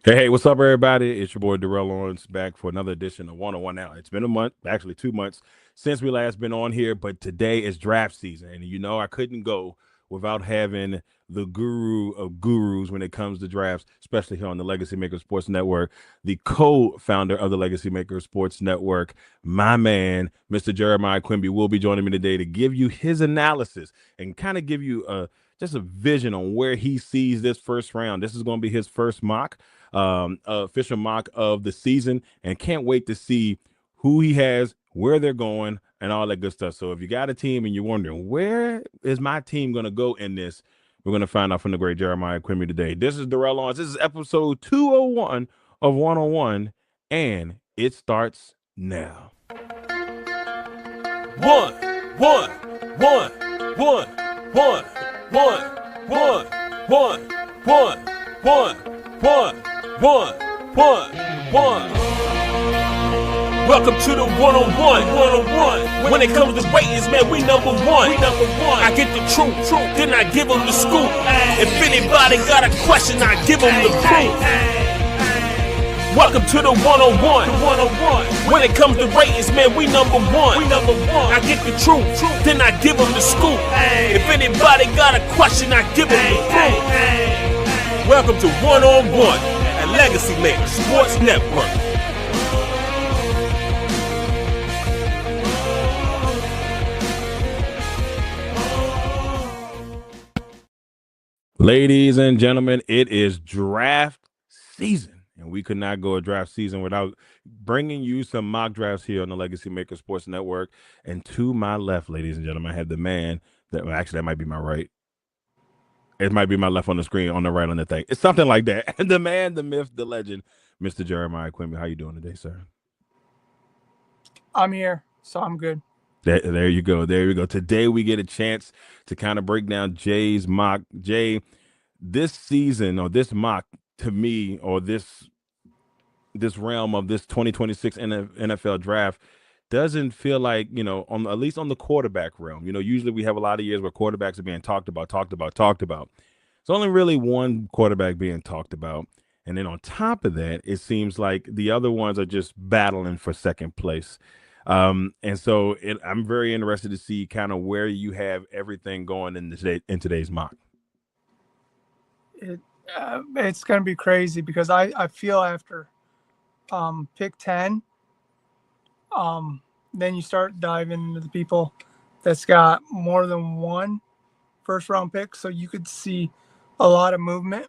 Hey, what's up, everybody? It's your boy Darrell Owens back for another edition of 101 Now. It's been a month, actually 2 months, since we last been on here, but today is draft season. And I couldn't go without having the guru of gurus when it comes to drafts, especially here on the Legacy Maker Sports Network, the co-founder of the Legacy Maker Sports Network, my man, Mr. Jeremiah Quimby, will be joining me today to give you his analysis and kind of give you just a vision on where he sees this first round. This is going to be his first mock official mock of the season, and can't wait to see who he has, where they're going, and all that good stuff. So if you got a team and you're wondering where is my team going to go in this, we're going to find out from the great Jeremiah Quimby today. This is Darrell Owens. This is episode 201 of 101, and it starts now. One, one, one, one, one, one, one, one, one, one, one. One. Welcome to the one-on-one. When it comes to ratings, man, we number one. I get the truth, then I give them the scoop. If anybody got a question, I give them the proof. Welcome to the one-on-one. When it comes to ratings, man, we number one. I get the truth, then I give them the scoop. If anybody got a question, I give them the proof. Welcome to one-on-one at LegacyMaker Sports Network. Ladies and gentlemen, it is draft season, and we could not go a draft season without bringing you some mock drafts here on the Legacy Maker Sports Network. And to my left, ladies and gentlemen, I have the man that that might be my right. It might be my left on the screen, on the right on the thing. It's something like that. The man, the myth, the legend, Mr. Jeremiah Quimby. How you doing today, sir? I'm here, so I'm good. There you go. There you go. Today we get a chance to kind of break down Jay's mock. Jay, this season or this mock to me, or this realm of this 2026 NFL draft doesn't feel like, on at least on the quarterback realm. Usually we have a lot of years where quarterbacks are being talked about. It's only really one quarterback being talked about. And then on top of that, it seems like the other ones are just battling for second place. And so I'm very interested to see kind of where you have everything going in today's mock. It's going to be crazy because I feel after pick 10, then you start diving into the people that's got more than one first round pick. So you could see a lot of movement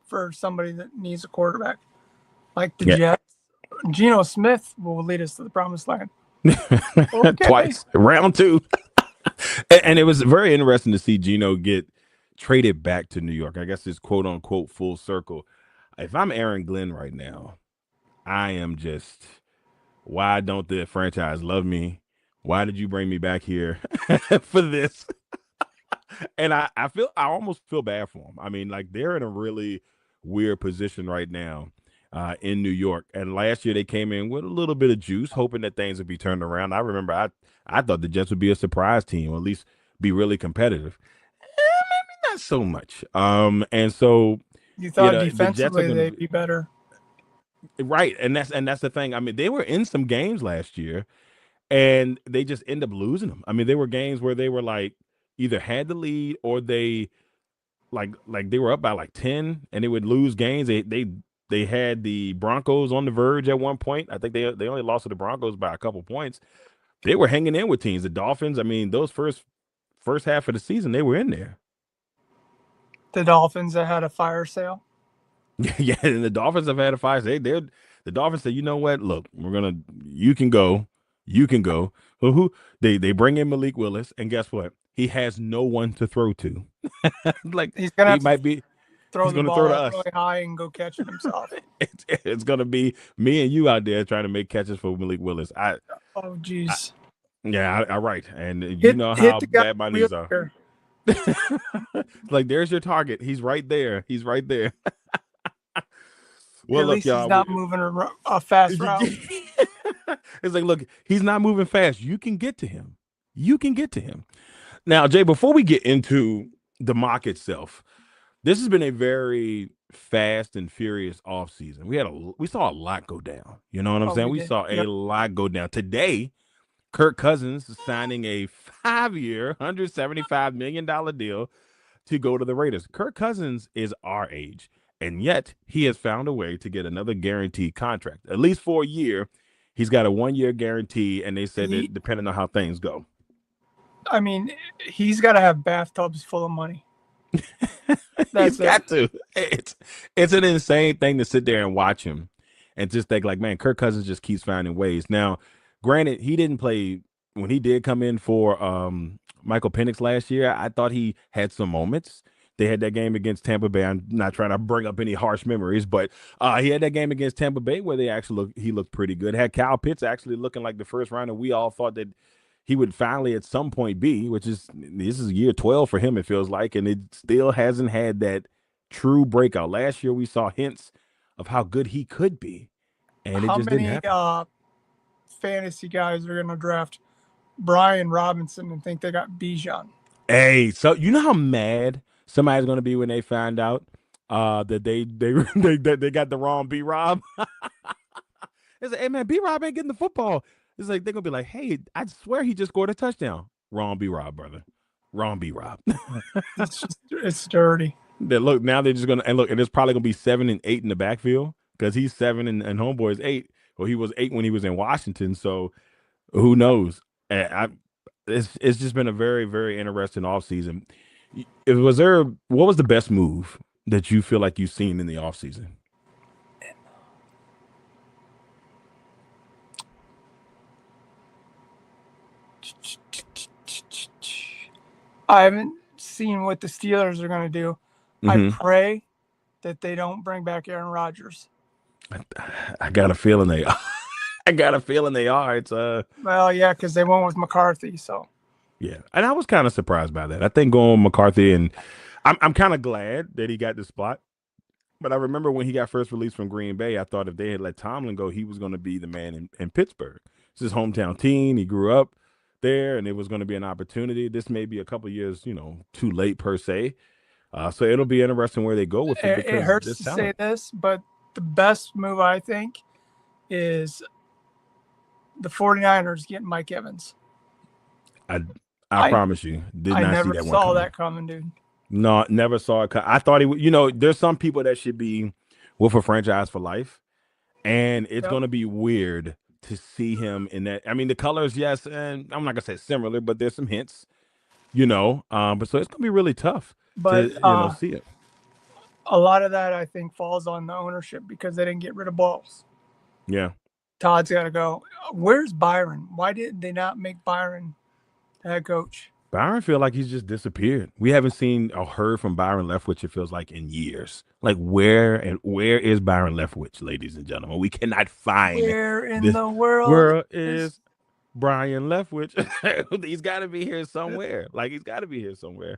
for somebody that needs a quarterback. Like the Jets, Geno Smith will lead us to the promised land. Okay. Twice, round 2. And it was very interesting to see Geno get traded back to New York. I guess it's quote unquote full circle. If I'm Aaron Glenn right now, I am just, why don't the franchise love me? Why did you bring me back here for this? And I almost feel bad for them. I mean, like, they're in a really weird position right now in New York. And last year they came in with a little bit of juice, hoping that things would be turned around. I remember I thought the Jets would be a surprise team, or at least be really competitive. Maybe not so much. And so you thought defensively they'd be better. Right. And that's the thing. I mean, they were in some games last year and they just end up losing them. I mean, there were games where they were like either had the lead or they like they were up by like 10 and they would lose games. They had the Broncos on the verge at one point. I think they only lost to the Broncos by a couple points. They were hanging in with teams. The Dolphins, I mean, those first half of the season, they were in there. The Dolphins that had a fire sale. Yeah, and the Dolphins have had a fire sale. The Dolphins said, you know what? Look, you can go. Well, they bring in Malik Willis, and guess what? He has no one to throw to. Like, he's gonna throw the ball up really high and go catch it himself. It's gonna be me and you out there trying to make catches for Malik Willis. Oh geez. Yeah, right. And you know how bad my knees are. Like, there's your target. He's right there. Well, look, y'all, he's not moving a fast route. It's like, look, he's not moving fast. You can get to him. Now, Jay, before we get into the mock itself, This has been a very fast and furious offseason. We saw a lot go down. You know what I'm Oh, saying? we We did. saw a Yep. lot go down. Today, Kirk Cousins is signing a 5-year, $175 million deal to go to the Raiders. Kirk Cousins is our age, and yet he has found a way to get another guaranteed contract, at least for a year. He's got a 1-year guarantee, and they said He, that depending on how things go. I mean, he's got to have bathtubs full of money. He's That's it. got to. It's an insane thing to sit there and watch him and just think like, man, Kirk Cousins just keeps finding ways. Now, granted, he didn't play when he did come in for Michael Penix last year. I thought he had some moments. They had that game against Tampa Bay. I'm not trying to bring up any harsh memories, but he had that game against Tampa Bay where he looked pretty good. Had Kyle Pitts actually looking like the first rounder we all thought that he would finally at some point be, which is this is year 12 for him, it feels like, and it still hasn't had that true breakout. Last year we saw hints of how good he could be, and it How just didn't many happen. fantasy guys are going to draft Brian Robinson and think they got Bijan? Hey, so you know how mad somebody's gonna be when they find out that they got the wrong B Rob? It's like, hey man, B Rob ain't getting the football. It's like they're gonna be like, hey, I swear he just scored a touchdown. Wrong B Rob, brother. Wrong B Rob. It's dirty. That look now they're just gonna and it's probably gonna be 7 and 8 in the backfield because he's 7 and homeboy is 8. Well, he was 8 when he was in Washington, so who knows? And it's just been a very very interesting offseason. What was the best move that you feel like you've seen in the offseason? I haven't seen what the Steelers are going to do. I Mm-hmm. pray that they don't bring back Aaron Rodgers. I got a feeling they are. I got a feeling they are. It's Well, yeah, because they went with McCarthy. So yeah, and I was kind of surprised by that. I think going with McCarthy, and I'm kind of glad that he got the spot. But I remember when he got first released from Green Bay, I thought if they had let Tomlin go, he was going to be the man in Pittsburgh. It's his hometown team. He grew up there, and it was going to be an opportunity. This may be a couple years, too late per se. So it'll be interesting where they go with it it because hurts this to say talent. this, but the best move, I think, is the 49ers getting Mike Evans. I I promise you, did I not see never that one saw coming. that coming, dude. No, never saw it. I thought he would. There's some people that should be with a franchise for life, and it's Yep. going to be weird to see him in that. I mean, the colors, yes, and I'm not gonna say similar, but there's some hints, But so it's gonna be really tough But to see it. a lot of that, I think, falls on the ownership because they didn't get rid of balls. Yeah, Todd's got to go. Where's Byron? Why did they not make Byron the head coach? Byron feel like he's just disappeared. We haven't seen or heard from Byron Leftwich. It feels like in years. Like where is Byron Leftwich, ladies and gentlemen? We cannot find Where in this. the world Where is is Brian Leftwich? He's got to be here somewhere. Like he's got to be here somewhere.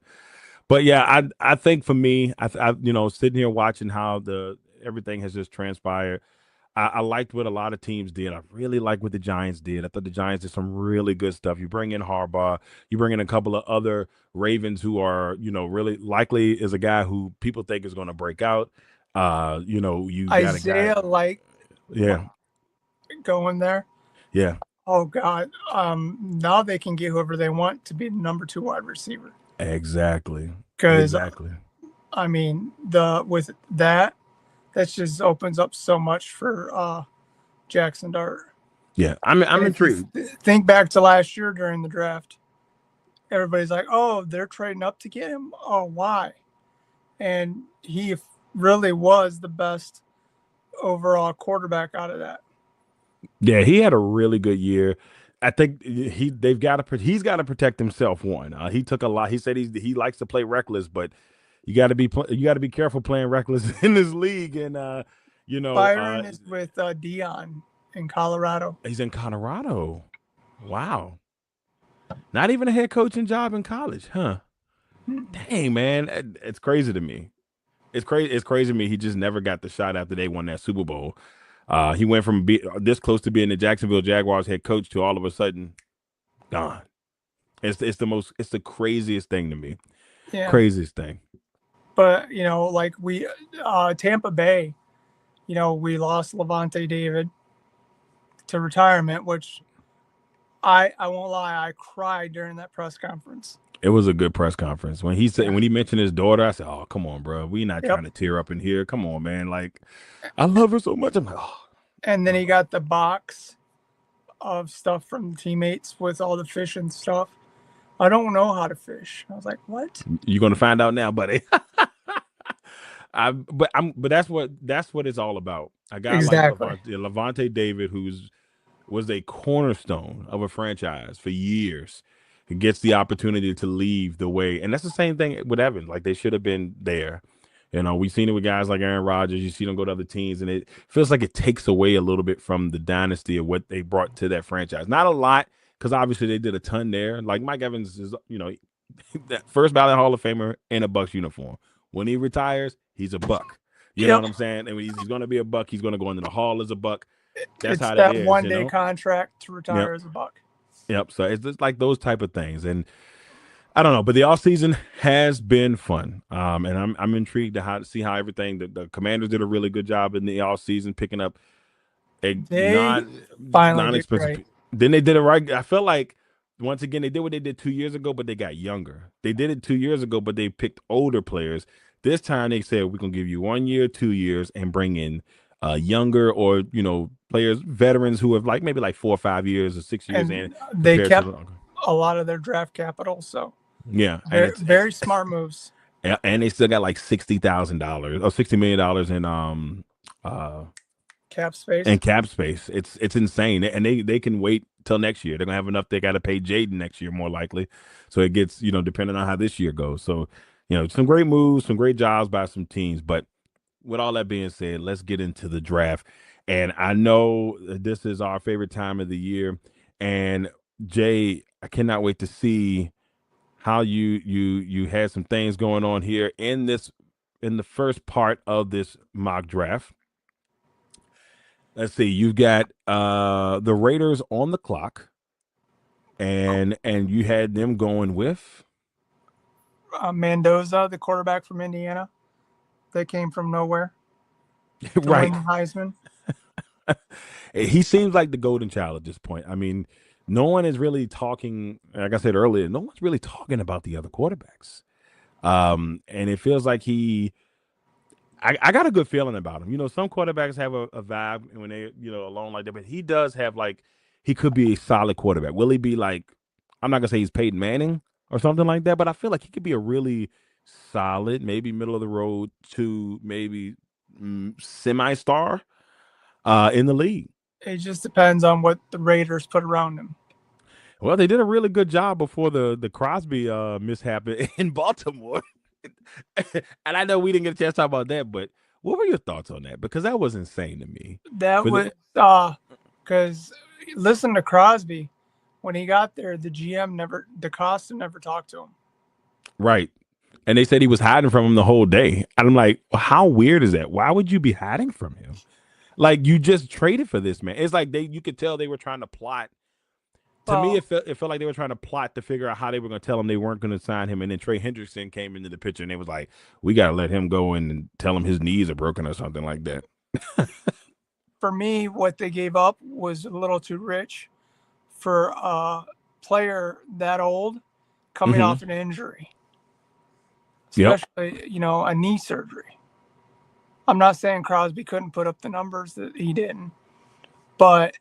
But yeah, I think for me, sitting here watching how the everything has just transpired. I liked what a lot of teams did. I really like what the Giants did. I thought the Giants did some really good stuff. You bring in Harbaugh, you bring in a couple of other Ravens who are, really likely is a guy who people think is going to break out. You got a guy. Isaiah like Yeah, going there? yeah, Oh God. Now they can get whoever they want to be the number 2 wide receiver. exactly, Because exactly. I mean, with that just opens up so much for Jackson Dart. Yeah, I'm And if you intrigued. think back to last year during the draft, everybody's like, "Oh, they're trading up to get him. Oh, why?" And he really was the best overall quarterback out of that. Yeah, he had a really good year. I think he's got to protect himself. One, he took a lot. He said he likes to play reckless, but you got to be careful playing reckless in this league. And Byron is with Dion in Colorado. he's in Colorado. Wow, not even a head coaching job in college, huh? Dang, man, it's crazy to me. It's crazy. It's crazy to me. He just never got the shot after they won that Super Bowl. He went from this close to being the Jacksonville Jaguars head coach to all of a sudden gone. It's the craziest thing to me. Yeah. Craziest thing. But like we Tampa Bay, we lost Levante David to retirement, which I won't lie, I cried during that press conference. It was a good press conference when he said Yeah. when he mentioned his daughter. I said, "Oh, come on, bro. We not Yep. trying to tear up in here. Come on, man. Like, I love her so much." I'm like, "Oh." And then he got the box of stuff from the teammates with all the fish and stuff. I don't know how to fish. I was like, what? You're gonna find out now, buddy. But that's what it's all about. A guy like Exactly. Levante David, was a cornerstone of a franchise for years, who gets the opportunity to leave the way, and that's the same thing with Evans. Like they should have been there. We've seen it with guys like Aaron Rodgers. You see them go to other teams, and it feels like it takes away a little bit from the dynasty of what they brought to that franchise. Not a lot, because obviously they did a ton there. Like Mike Evans is, that first ballot Hall of Famer in a Bucs uniform. When he retires, he's a Buck. You know what I'm saying? And when he's going to be a Buck, he's going to go into the Hall as a Buck. That's it's how that is. one-day contract to retire as a Buck. Yep. So it's just like those type of things. And I don't know, but the off season has been fun. And I'm intrigued to see how everything. The Commanders did a really good job in the off season picking up a non-expensive. Then they did it right. I felt like once again they did what they did 2 years ago, but they got younger. They did it 2 years ago, but they picked older players. This time they said we're gonna give you 1 year, 2 years, and bring in younger or players, veterans who have maybe 4 or 5 years or 6 years. And they kept a lot of their draft capital. So yeah, and very smart moves. And they still got $60,000 or $60 million in cap space. And cap space. It's insane. And they can wait till next year. They're gonna have enough. They got to pay Jaden next year, more likely. So it gets, depending on how this year goes. So, some great moves, some great jobs by some teams. But with all that being said, let's get into the draft. And I know this is our favorite time of the year. And Jay, I cannot wait to see how you had some things going on here in the first part of this mock draft. Let's see. You've got the Raiders on the clock, and you had them going with Mendoza, the quarterback from Indiana, that came from nowhere. Right, Heisman. He seems like the golden child at this point. I mean, no one is really talking. Like I said earlier, no one's really talking about the other quarterbacks, and it feels like I got a good feeling about him. Some quarterbacks have a vibe when they, alone like that, but he does have he could be a solid quarterback. Will he be I'm not gonna say he's Peyton Manning or something like that, but I feel like he could be a really solid, maybe middle of the road to maybe semi-star in the league. It just depends on what the Raiders put around him. Well, they did a really good job before the Crosby mishap in Baltimore. And I know we didn't get a chance to talk about that, but what were your thoughts on that? Because that was insane to me. That was because listen to Crosby. When he got there, the GM DaCosta never talked to him. Right. And they said he was hiding from him the whole day. And I'm like, well, how weird is that? Why would you be hiding from him? You just traded for this man. It's like you could tell they were trying to plot. To me, it felt like they were trying to plot to figure out how they were going to tell him they weren't going to sign him. And then Trey Hendrickson came into the picture, and they was like, we got to let him go and tell him his knees are broken or something like that. For me, what they gave up was a little too rich for a player that old coming off an injury. Especially, a knee surgery. I'm not saying Crosby couldn't put up the numbers that he didn't, but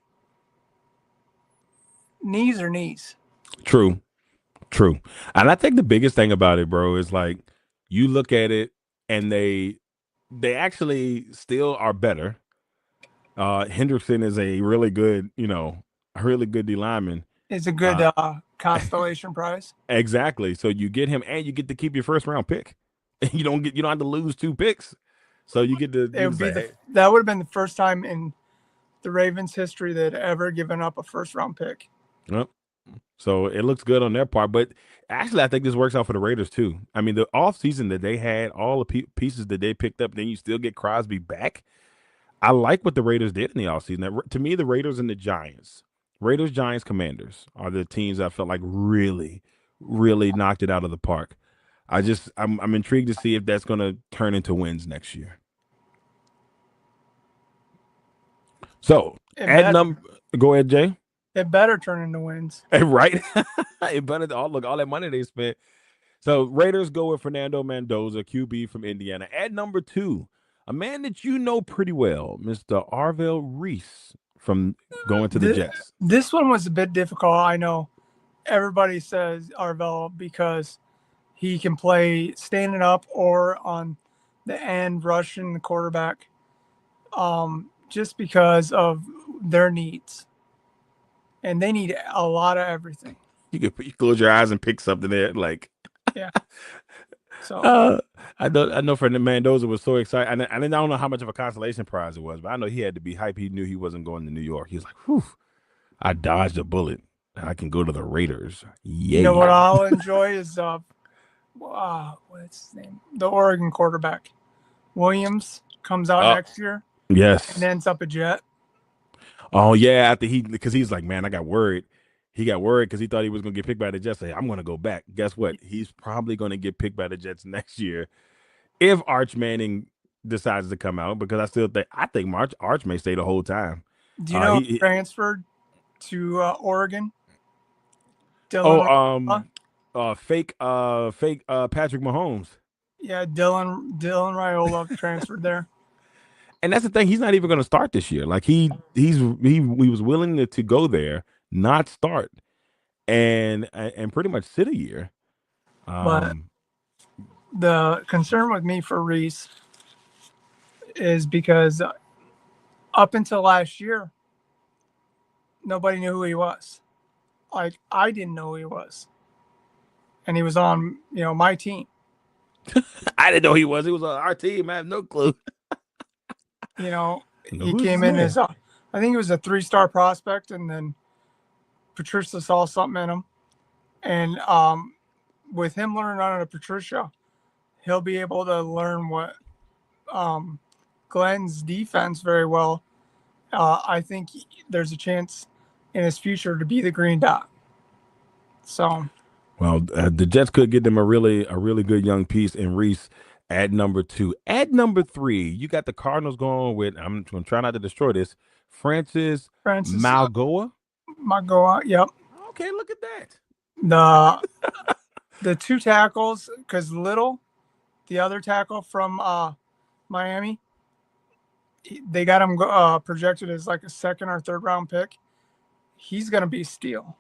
knees are knees. True. And I think the biggest thing about it, bro, is you look at it and they actually still are better. Hendrickson is a really good, D lineman. It's a good constellation prize. Exactly. So you get him and you get to keep your first round pick. You don't have to lose 2 picks. So you get to that would have been the first time in the Ravens history that ever given up a first round pick. Yep. So it looks good on their part, but actually I think this works out for the Raiders too. I mean, the offseason that they had, all the pieces that they picked up, then you still get Crosby back. I like what the Raiders did in the offseason. To me, the Raiders and the Giants, Giants, Commanders are the teams I felt like really, really knocked it out of the park. I'm intrigued to see if that's going to turn into wins next year. So go ahead, Jay. It better turn into wins. Right? It better. Look, all that money they spent. So Raiders go with Fernando Mendoza, QB from Indiana. At number 2, a man that you know pretty well, Mr. Arvell Reese from going to the Jets. This one was a bit difficult. I know everybody says Arvell because he can play standing up or on the end rushing the quarterback, just because of their needs. And they need a lot of everything. You close your eyes and pick something there, like. Yeah. So I know for Mendoza was so excited. I don't know how much of a consolation prize it was, but I know he had to be hyped. He knew he wasn't going to New York. He was like, "Whew, I dodged a bullet. I can go to the Raiders." Yeah. You know what I'll enjoy is what's his name? The Oregon quarterback, Williams, comes out next year. Yes. And ends up a Jet. Oh yeah, because he's like, man, I got worried. He got worried because he thought he was going to get picked by the Jets. Say, I'm going to go back. Guess what? He's probably going to get picked by the Jets next year if Arch Manning decides to come out, because I think Arch may stay the whole time. Do you know he transferred to Oregon? Fake Patrick Mahomes. Yeah, Dylan Raiola transferred there. And that's the thing. He's not even going to start this year. Like he was willing to go there, not start, and pretty much sit a year. But the concern with me for Reese is because up until last year, nobody knew who he was. Like, I didn't know who he was, and he was on my team. I didn't know he was. He was on our team. I have no clue. He came in as I think he was a 3-star prospect, and then Patricia saw something in him, and with him learning under Patricia, he'll be able to learn what Glenn's defense very well. I think there's a chance in his future to be the green dot. So, well, the Jets could get them a really good young piece in Reese at number 2. At number 3, you got the Cardinals going with, I'm going to try not to destroy this, Francis Malgoa. Malgoa, yep. Okay, look at that. The 2 tackles, because Little, the other tackle from Miami, they got him projected as like a 2nd or 3rd round pick. He's going to be a steal.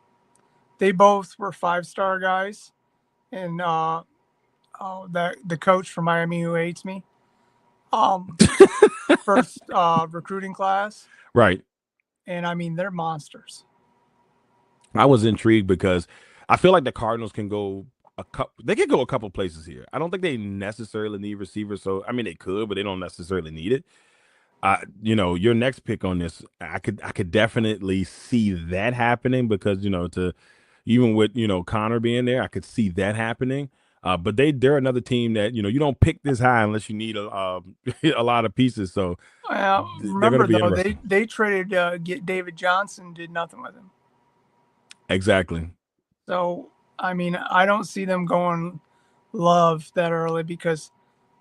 They both were 5-star guys, and the coach from Miami who hates me, first recruiting class, right? And I mean, they're monsters. I was intrigued because I feel like the Cardinals can go they could go a couple places here. I don't think they necessarily need receivers, so I mean they could, but they don't necessarily need it. Your next pick on this, I could definitely see that happening because even with Connor being there, I could see that happening. But they're another team that you don't pick this high unless you need a lot of pieces. So remember though, they traded get David Johnson, did nothing with him. Exactly. So I mean, I don't see them going Love that early because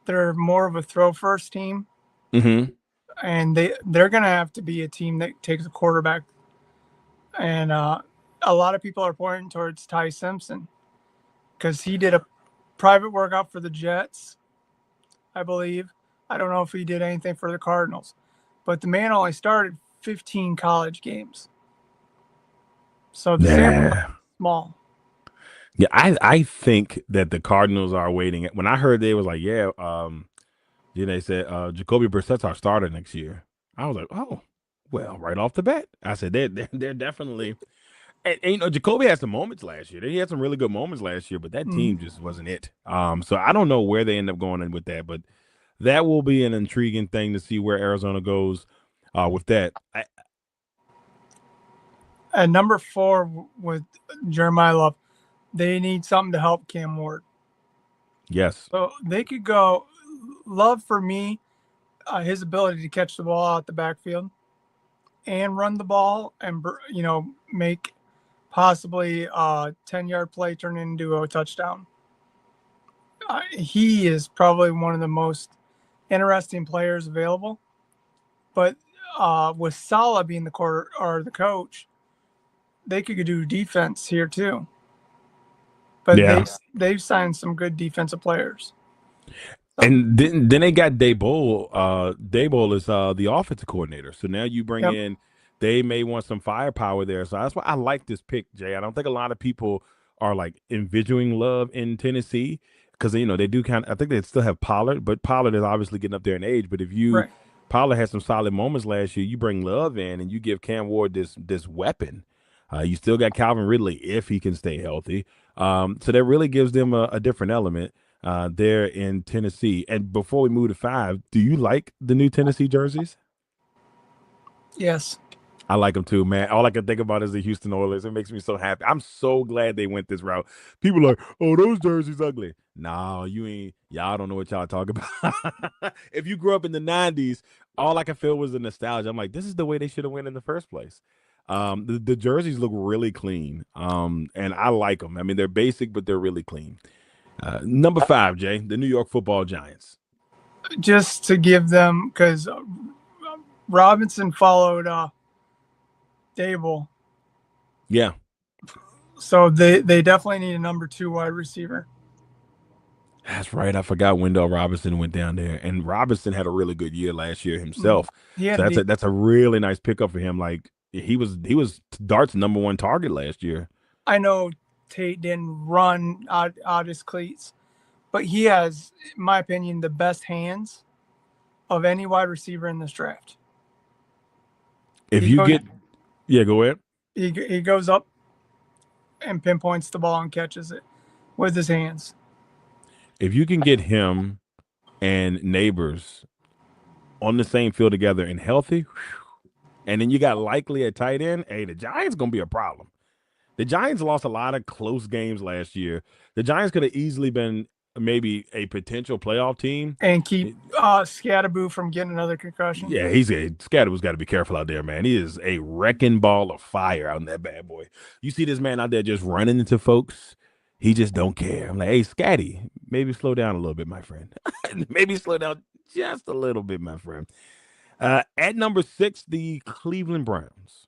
they're more of a throw first team. Mm-hmm. And they're going to have to be a team that takes a quarterback. And a lot of people are pointing towards Ty Simpson because he did a private workout for the Jets, I believe. I don't know if he did anything for the Cardinals. But the man only started 15 college games. So the sample is small. Yeah, I think that the Cardinals are waiting. When I heard they was like, they said Jacoby Brissett's our starter next year. I was like, oh, well, right off the bat. I said they're definitely, and Jacoby had some moments last year. He had some really good moments last year, but that team just wasn't it. So I don't know where they end up going in with that, but that will be an intriguing thing to see where Arizona goes with that. At number 4 with Jeremiah Love, they need something to help Cam Ward. Yes. So they could go Love for me, his ability to catch the ball out the backfield and run the ball and, make possibly a 10-yard play turn into a touchdown. he is probably one of the most interesting players available. But with Salah being the coach, they could do defense here too. But Yeah. they've signed some good defensive players. And then they got Dayball. Dayball is the offensive coordinator. So now you bring Yep. in, they may want some firepower there. So that's why I like this pick, Jay. I don't think a lot of people are like envisioning Love in Tennessee because they do kind of. I think they still have Pollard, but Pollard is obviously getting up there in age. But if Right. Pollard had some solid moments last year, you bring Love in and you give Cam Ward this weapon. You still got Calvin Ridley if he can stay healthy. So that really gives them a different element there in Tennessee. And before we move to 5, do you like the new Tennessee jerseys? Yes. I like them too, man. All I can think about is the Houston Oilers. It makes me so happy. I'm so glad they went this route. People are like, oh, those jerseys ugly. No, you ain't. Y'all don't know what y'all talk about. If you grew up in the 90s, all I can feel was the nostalgia. I'm like, this is the way they should have went in the first place. The jerseys look really clean, and I like them. I mean, they're basic, but they're really clean. Number 5, Jay, the New York Football Giants. Just to give them, because Robinson followed Dable. Yeah. So they definitely need a number 2 wide receiver. That's right. I forgot Wendell Robinson went down there, and Robinson had a really good year last year himself. So that's a really nice pickup for him. Like he was Dart's number 1 target last year. I know Tate didn't run out his cleats, but he has, in my opinion, the best hands of any wide receiver in this draft. Go ahead. He goes up and pinpoints the ball and catches it with his hands. If you can get him and Neighbors on the same field together and healthy, and then you got Likely at tight end, hey, the Giants gonna be a problem. The Giants lost a lot of close games last year. The Giants could have easily been maybe a potential playoff team and keep Scatterboo from getting another concussion. Yeah, Scatterboo's got to be careful out there, man. He is a wrecking ball of fire out in that bad boy. You see this man out there just running into folks. He just don't care. I'm like, hey, Scatty, maybe slow down a little bit, my friend. Maybe slow down just a little bit, my friend. At number 6, the Cleveland Browns.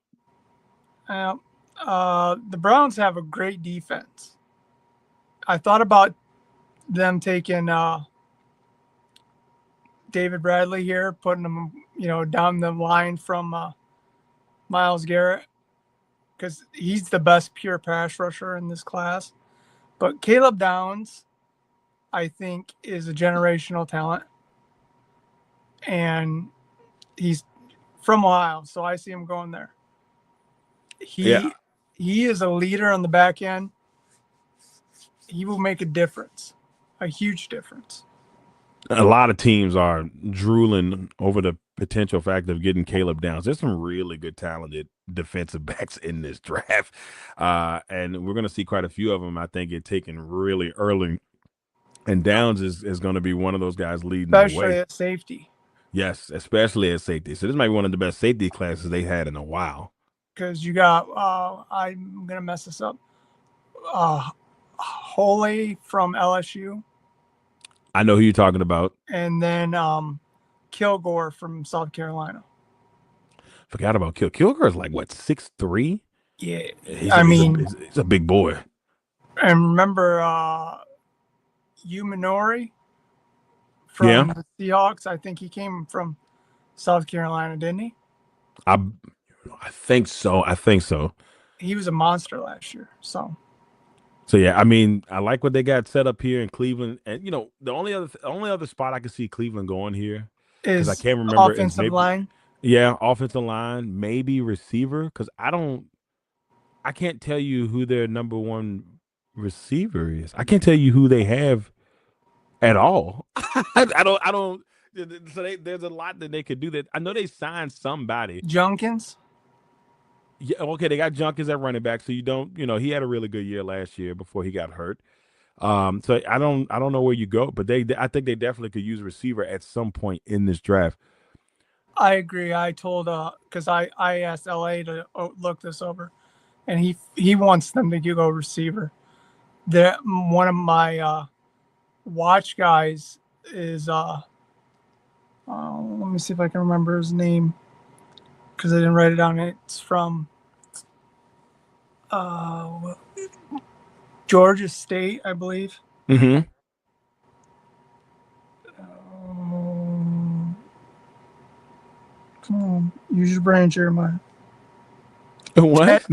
The Browns have a great defense. I thought about them taking David Bradley here, putting him, down the line from Myles Garrett, because he's the best pure pass rusher in this class. But Caleb Downs, I think, is a generational talent, and he's from Ohio, so I see him going there. He is a leader on the back end. He will make a difference, a huge difference. A lot of teams are drooling over the potential fact of getting Caleb Downs. There's some really good, talented defensive backs in this draft, and we're going to see quite a few of them, I think, get taken really early. And Downs is going to be one of those guys leading the way. Especially at safety. Yes, especially at safety. So this might be one of the best safety classes they had in a while. Because you got, I'm going to mess this up, Holy from LSU. I know who you're talking about. And then Kilgore from South Carolina. Forgot about Kilgore is like, what, 6'3"? Yeah. He's a big boy. And remember Umanori from the Seahawks? I think he came from South Carolina, didn't he? I think so. He was a monster last year. So yeah, I mean, I like what they got set up here in Cleveland, and the only other spot I can see Cleveland going here is I can't remember offensive line. Yeah, offensive line, maybe receiver, because I can't tell you who their number 1 receiver is. I can't tell you who they have at all. I don't. So there's a lot that they could do. That I know they signed somebody. Junkins. Yeah, okay, they got Junkins at running back, so he had a really good year last year before he got hurt. So I don't know where you go, but I think they definitely could use receiver at some point in this draft. I agree. I told because I asked LA to look this over, and he wants them to go receiver. One of my watch guys is let me see if I can remember his name because I didn't write it down. It's from Georgia State, I believe. Mm-hmm. Come on, use your brain, Jeremiah. What?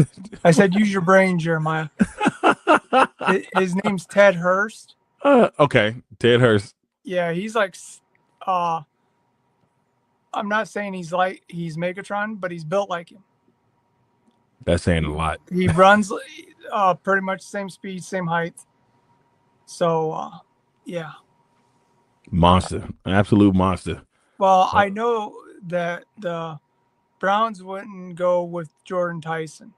I said use your brain, Jeremiah. His name's Ted Hurst. Okay, Ted Hurst. Yeah, he's like, I'm not saying he's Megatron, but he's built like him. That's saying a lot. He runs pretty much same speed, same height. So, yeah. Monster, an absolute monster. Well, I know that the Browns wouldn't go with Jordan Tyson.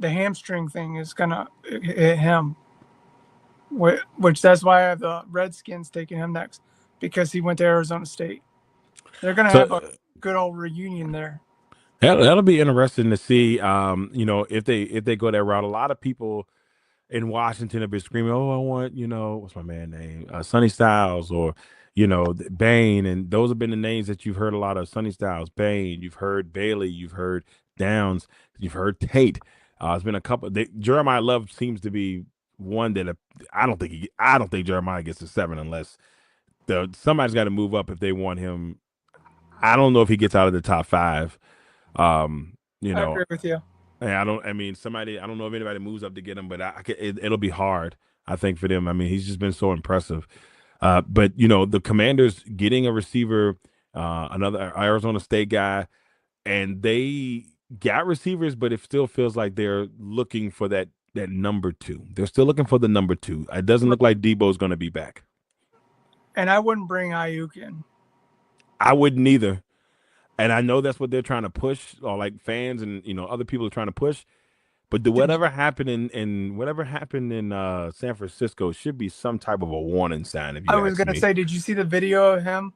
The hamstring thing is gonna hit him, which that's why I have the Redskins taking him next because he went to Arizona State. They're gonna have a good old reunion there. That'll be interesting to see. If they go that route. A lot of people in Washington have been screaming, "Oh, I want what's my man name, Sonny Styles, or Bain," and those have been the names that you've heard a lot of. Sonny Styles, Bain. You've heard Bailey. You've heard Downs. You've heard Tate. It's been a couple. Jeremiah Love seems to be one that I don't think Jeremiah gets a 7 unless somebody's got to move up if they want him. I don't know if he gets out of the top 5. I agree with you. And I don't know if anybody moves up to get him, but it'll be hard, I think, for them. I mean, he's just been so impressive. But the Commanders getting a receiver, another Arizona State guy, and they got receivers, but it still feels like they're looking for that number 2. They're still looking for the number 2. It doesn't look like Debo's going to be back. And I wouldn't bring Ayuk in. I wouldn't either. And I know that's what they're trying to push, or like fans and other people are trying to push. But whatever happened in San Francisco should be some type of a warning sign. If you I was gonna say, did you see the video of him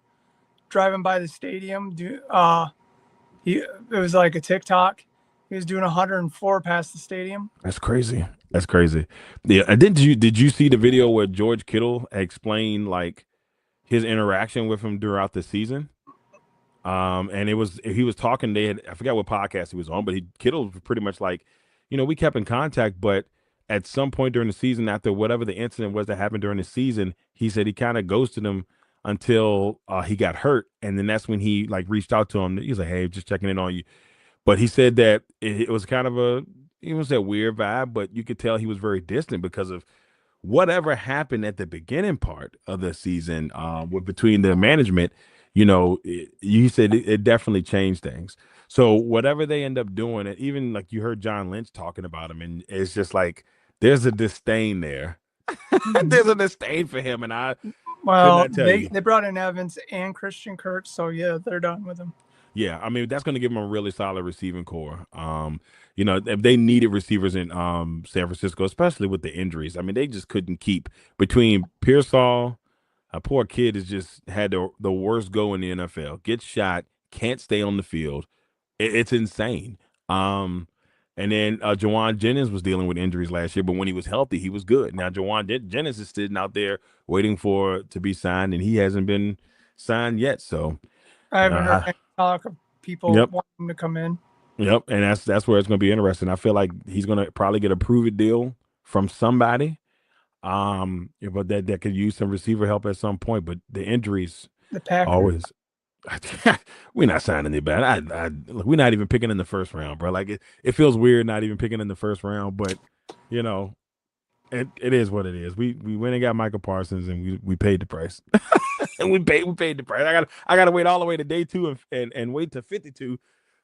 driving by the stadium? It was like a TikTok. He was doing 104 past the stadium. That's crazy. That's crazy. Yeah. Did you see the video where George Kittle explained like his interaction with him throughout the season? And he was talking. I forgot what podcast he was on, but Kittle was pretty much like, we kept in contact, but at some point during the season, after whatever the incident was that happened during the season, he said he kind of ghosted him until he got hurt, and then that's when he like reached out to him. He was like, "Hey, just checking in on you." But he said that it was kind of it was that weird vibe, but you could tell he was very distant because of whatever happened at the beginning part of the season between the management. You said it definitely changed things. So whatever they end up doing, and even like you heard John Lynch talking about him, and it's just like there's a disdain there. There's a disdain for him, and they brought in Evans and Christian Kirk, so yeah, they're done with him. Yeah, I mean that's going to give them a really solid receiving core. If they needed receivers in San Francisco, especially with the injuries. I mean, they just couldn't keep between Pearsall. A poor kid has just had the worst go in the NFL. Gets shot, can't stay on the field. It's insane. And then Jawan Jennings was dealing with injuries last year, but when he was healthy, he was good. Now Jawan Jennings is sitting out there waiting to be signed, and he hasn't been signed yet. So I haven't heard any talk of people wanting to come in. Yep, and that's where it's going to be interesting. I feel like he's going to probably get a prove-it deal from somebody. But that could use some receiver help at some point. But the injuries, the Packers always. We're not signing it back. Look, we're not even picking in the first round, bro. Like it feels weird not even picking in the first round, but it is what it is. We went and got Michael Parsons, and we paid the price. And we paid the price. I gotta wait all the way to day 2 and wait to 52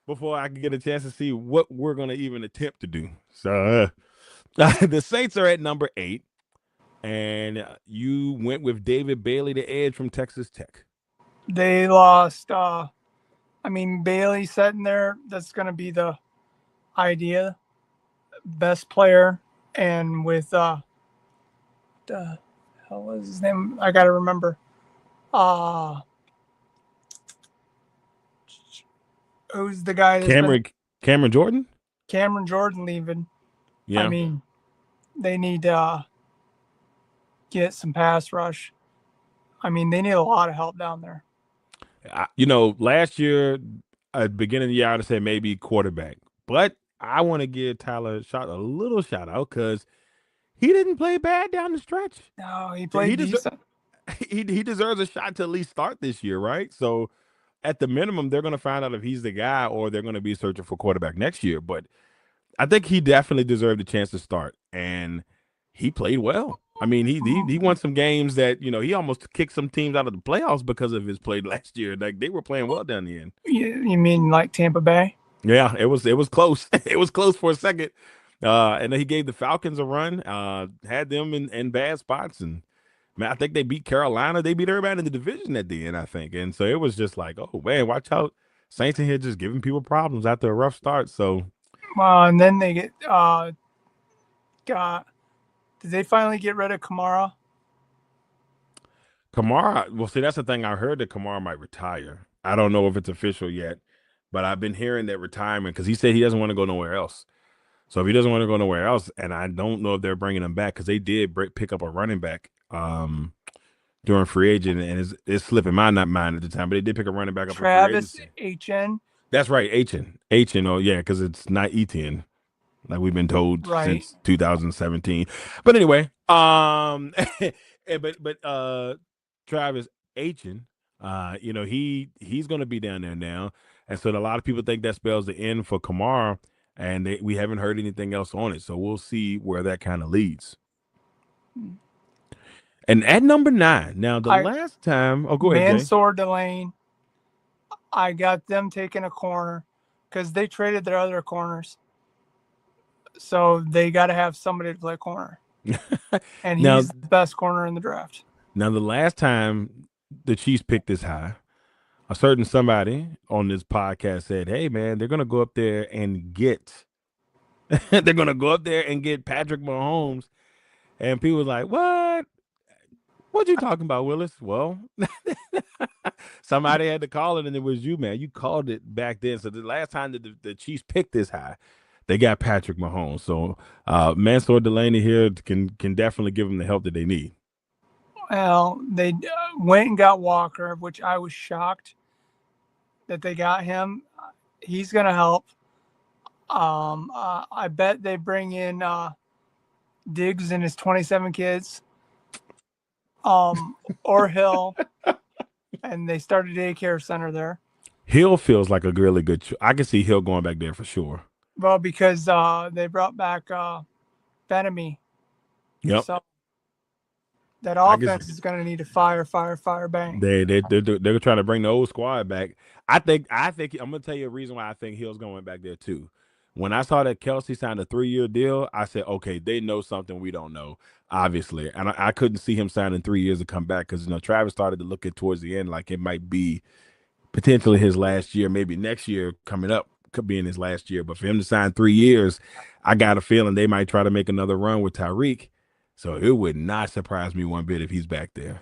before I can get a chance to see what we're gonna even attempt to do. So the Saints are at number 8. And you went with David Bailey, the edge from Texas Tech. They lost. Bailey sitting there. That's going to be the idea. Best player. And with the hell was his name? I got to remember. Who's the guy? Cameron Jordan? Cameron Jordan leaving. Yeah. They need get some pass rush. I mean, they need a lot of help down there. Last year, at the beginning of the year, I'd say maybe quarterback. But I want to give Tyler a little shout out because he didn't play bad down the stretch. No, he He played deserves decent. he deserves a shot to at least start this year, right? So at the minimum, they're going to find out if he's the guy or they're going to be searching for quarterback next year. But I think he definitely deserved a chance to start, and he played well. I mean, he won some games that he almost kicked some teams out of the playoffs because of his play last year. Like they were playing well down the end. You mean like Tampa Bay? Yeah, it was close. It was close for a second, and then he gave the Falcons a run. Had them in bad spots, and man, I think they beat Carolina. They beat everybody in the division at the end, I think. And so it was just like, oh man, watch out, Saints in here just giving people problems after a rough start. So. And then they get did they finally get rid of Kamara? Well, see, that's the thing. I heard that Kamara might retire. I don't know if it's official yet, but I've been hearing that retirement because he said he doesn't want to go nowhere else. So if he doesn't want to go nowhere else, and I don't know if they're bringing him back because they did pick up a running back during free agent, and it's slipping my mind at the time, but they did pick a running back up. Travis Etienne. That's right, Etienne. Oh yeah, because it's not Etienne, like we've been told since 2017. But anyway, but Travis Etienne, he's going to be down there now, and so a lot of people think that spells the end for Kamara, and we haven't heard anything else on it, so we'll see where that kind of leads. And at number 9, now last time, go ahead, Mansour Delane. I got them taking a corner because they traded their other corners. So they got to have somebody to play corner. And he's the best corner in the draft. Now, the last time the Chiefs picked this high, a certain somebody on this podcast said, hey, man, they're going to go up there and get Patrick Mahomes. And people were like, what? What you talking about, Willis? Well, somebody had to call it, and it was you, man. You called it back then. So the last time that the Chiefs picked this high, they got Patrick Mahomes. So Mansour Delaney here can definitely give them the help that they need. Well, they went and got Walker, which I was shocked that they got him. He's going to help. I bet they bring in Diggs and his 27 kids. Or Hill, and they started a daycare center there. Hill feels like a really good. I can see Hill going back there for sure. Well, because they brought back Benamy. Yep. So that offense is going to need to fire, bang. They're trying to bring the old squad back. I think I'm going to tell you a reason why I think Hill's going back there too. When I saw that Kelsey signed a 3-year deal, I said, okay, they know something we don't know, obviously. And I couldn't see him signing 3 years to come back because, Travis started to look at towards the end like it might be potentially his last year, maybe next year coming up could be in his last year. But for him to sign 3 years, I got a feeling they might try to make another run with Tyreek. So it would not surprise me one bit if he's back there.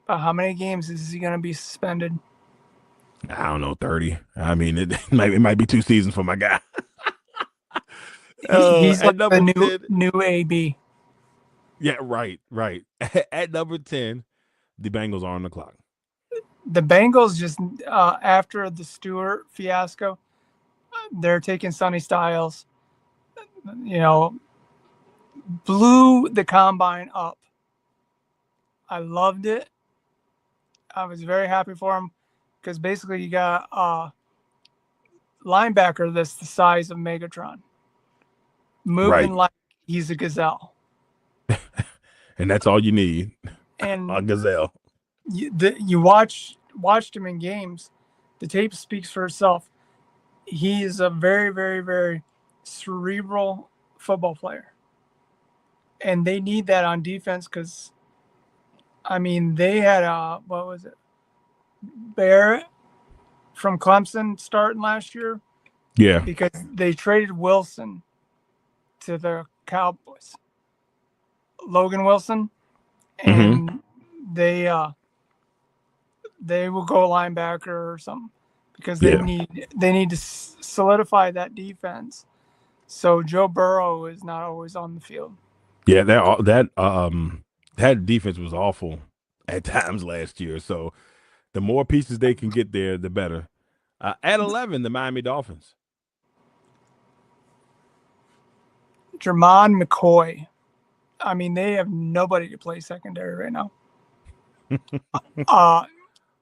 How many games is he going to be suspended? I don't know, 30. I mean, it might be 2 seasons for my guy. He's like the new AB. Yeah, right. At number 10, the Bengals are on the clock. The Bengals just, after the Stewart fiasco, they're taking Sonny Styles, blew the combine up. I loved it. I was very happy for him. Because basically you got a linebacker that's the size of Megatron. Moving like he's a gazelle. And that's all you need. And a gazelle. You watched him in games. The tape speaks for itself. He is a very, very, very cerebral football player. And they need that on defense because, they had what was it? Barrett from Clemson starting last year. Yeah. Because they traded Wilson to the Cowboys. Logan Wilson. And they will go linebacker or something because they need to solidify that defense. So Joe Burrow is not always on the field. Yeah, that defense was awful at times last year. So the more pieces they can get there, the better. At 11, the Miami Dolphins. Jermon McCoy. I mean, they have nobody to play secondary right now.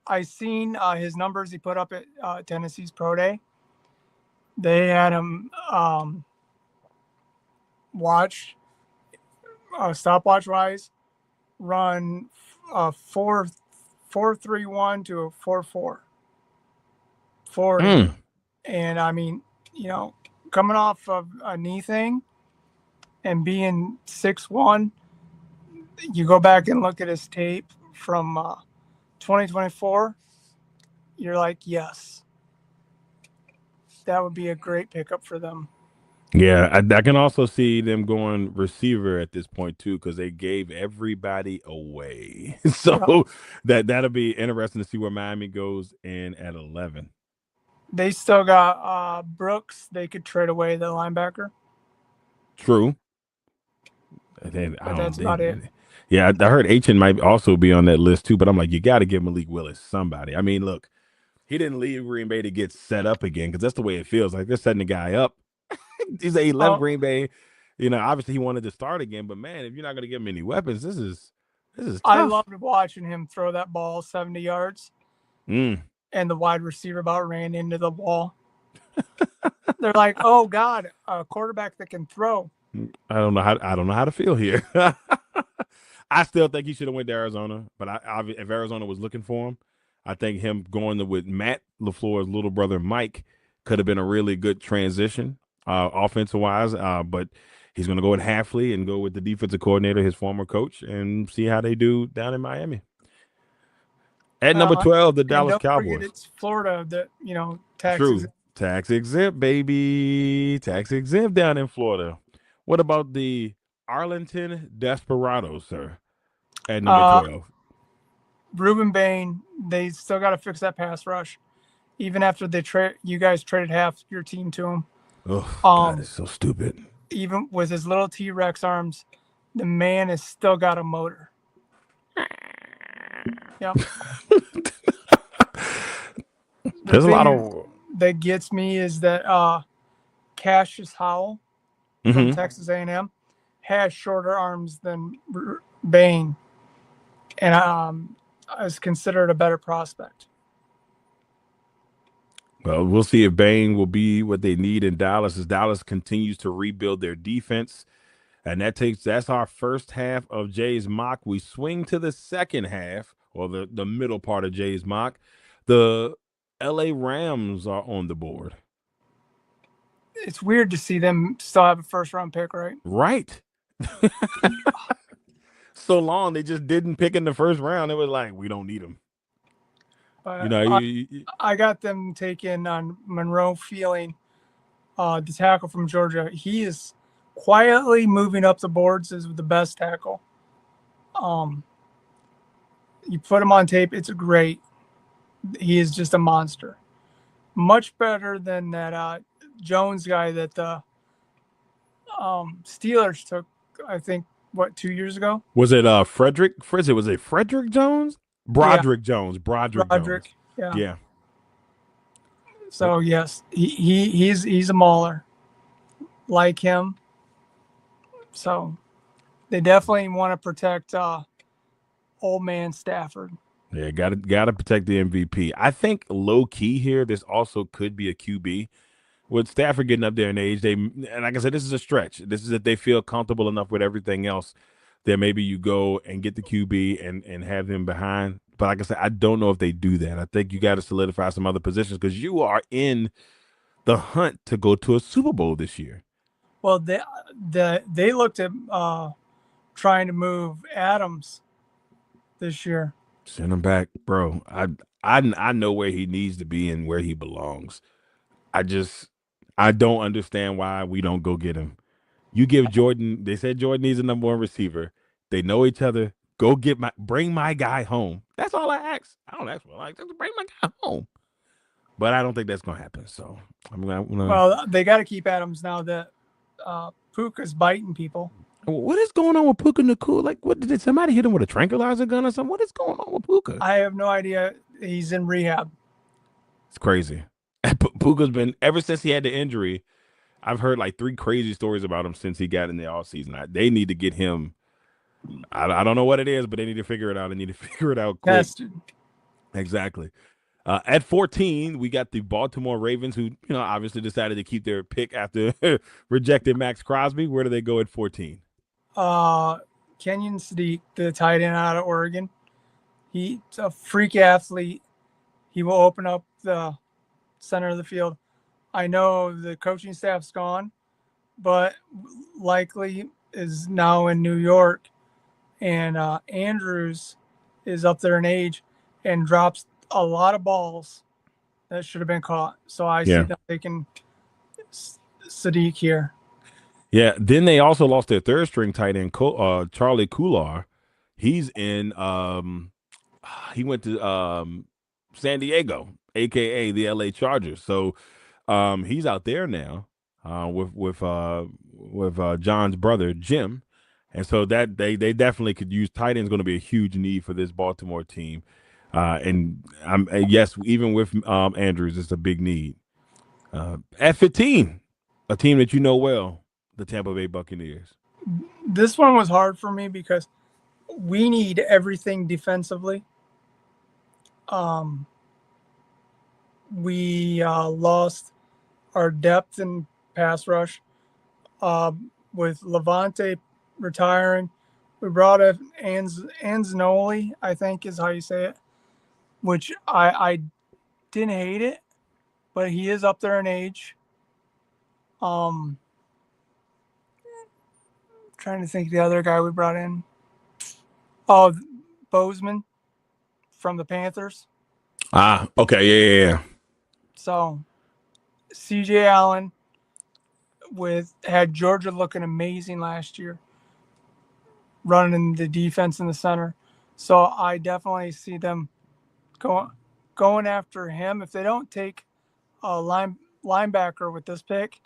I seen his numbers he put up at Tennessee's pro day. They had him watch stopwatch wise run 4.3.1 to a 4.4 40. And I mean, coming off of a knee thing and being 6'1", you go back and look at his tape from 2024, you're like, yes, that would be a great pickup for them. Yeah, I can also see them going receiver at this point too, because they gave everybody away. So that'll be interesting to see where Miami goes in at 11. They still got Brooks. They could trade away the linebacker. True. That's about it. Yeah, I heard H&M might also be on that list too, but I'm like, you got to give Malik Willis somebody. I mean, look, he didn't leave Green Bay to get set up again because that's the way it feels. Like they're setting the guy up. He left Green Bay. Obviously he wanted to start again, but man, if you're not going to give him any weapons, this is tough. I loved watching him throw that ball 70 yards, and the wide receiver about ran into the wall. They're like, "Oh God, a quarterback that can throw." I don't know how to feel here. I still think he should have went to Arizona, but if Arizona was looking for him, I think him going with Matt LaFleur's little brother Mike could have been a really good transition. Offensive wise, but he's going to go with Hafley and go with the defensive coordinator, his former coach, and see how they do down in Miami. At number 12, the Dallas Cowboys. It's Florida that tax True. Tax exempt, baby. Tax exempt down in Florida. What about the Arlington Desperados, sir? At number 12. Ruben Bain, they still got to fix that pass rush. Even after you guys traded half your team to him. Oh, God, it's so stupid. Even with his little T-Rex arms, the man has still got a motor. Yep. There's a lot of that gets me is that Cassius Howell from Texas A&M has shorter arms than Bain, and is considered a better prospect. Well, we'll see if Bain will be what they need in Dallas as Dallas continues to rebuild their defense. And that's our first half of Jay's mock. We swing to the second half, or the middle part of Jay's mock. The LA Rams are on the board. It's weird to see them still have a first-round pick, right? Right. So long, they just didn't pick in the first round. It was like, we don't need them. I got them taken on Monroe Feeling, the tackle from Georgia. He is quietly moving up the boards as the best tackle. You put him on tape, it's great. He is just a monster. Much better than that Jones guy that the Steelers took, I think, 2 years ago? Was it Frederick? Was it Frederick Jones? Broderick Jones. Broderick Jones. Yeah. So yes, he's a mauler, like him. So they definitely want to protect old man Stafford. Yeah, gotta protect the MVP. I think low key here, this also could be a QB. With Stafford getting up there in age, and like I said, this is a stretch. This is if they feel comfortable enough with everything else that maybe you go and get the QB and have them behind. But like I said, I don't know if they do that. I think you got to solidify some other positions because you are in the hunt to go to a Super Bowl this year. Well, they looked at trying to move Adams this year. Send him back, bro. I know where he needs to be and where he belongs. I don't understand why we don't go get him. You give Jordan. They said Jordan needs a number one receiver. They know each other. Go bring my guy home. That's all I ask. I don't ask for just bring my guy home. But I don't think that's gonna happen. So well, they got to keep Adams now that Puka's biting people. What is going on with Puka Nakua? Like, what did somebody hit him with a tranquilizer gun or something? What is going on with Puka? I have no idea. He's in rehab. It's crazy. Puka's been ever since he had the injury. I've heard like 3 crazy stories about him since he got in the off season. They need to get him. I don't know what it is, but they need to figure it out. They need to figure it out quick. Tested. Exactly. At 14, we got the Baltimore Ravens, who obviously decided to keep their pick after rejecting Max Crosby. Where do they go at 14? Kenyon Sadiq, the tight end out of Oregon. He's a freak athlete. He will open up the center of the field. I know the coaching staff's gone, but likely is now in New York. And Andrews is up there in age and drops a lot of balls that should have been caught. So I see them taking Sadiq here. Yeah. Then they also lost their third string tight end, Charlie Kular. He's in. He went to San Diego, aka the LA Chargers. So he's out there now with John's brother Jim, and so that they definitely could use tight ends. Going to be a huge need for this Baltimore team, and yes, even with Andrews, it's a big need. At 15, a team that you know well, the Tampa Bay Buccaneers. This one was hard for me because we need everything defensively. We lost our depth in pass rush with Levante retiring. We brought in Anzanoli, I think is how you say it, which I didn't hate it, but he is up there in age. Trying to think of the other guy we brought in. Oh, Bozeman from the Panthers. Okay, yeah. So CJ Allen had Georgia looking amazing last year, running the defense in the center. So I definitely see them going after him. If they don't take a linebacker with this pick,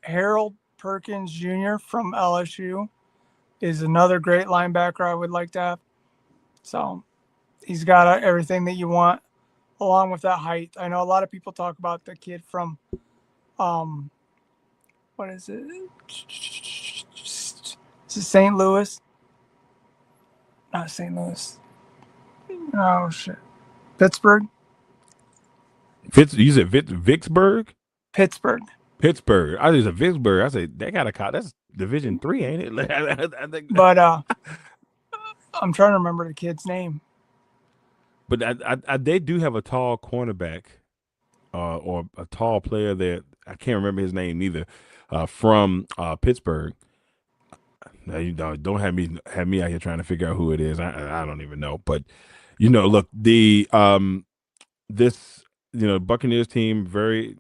Harold Perkins Jr. from LSU is another great linebacker I would like to have. So he's got everything that you want, along with that height. I know a lot of people talk about the kid from, what is it? Is it St. Louis? Not St. Louis. Oh, shit. Pittsburgh? You said Vicksburg? Pittsburgh. Pittsburgh. I said Vicksburg. I said they got a call. That's Division 3, ain't it? I think. But I'm trying to remember the kid's name. But they do have a tall cornerback, or a tall player that I can't remember his name either, from Pittsburgh. Now you don't have me out here trying to figure out who it is. I don't even know. But look, the this Buccaneers team, very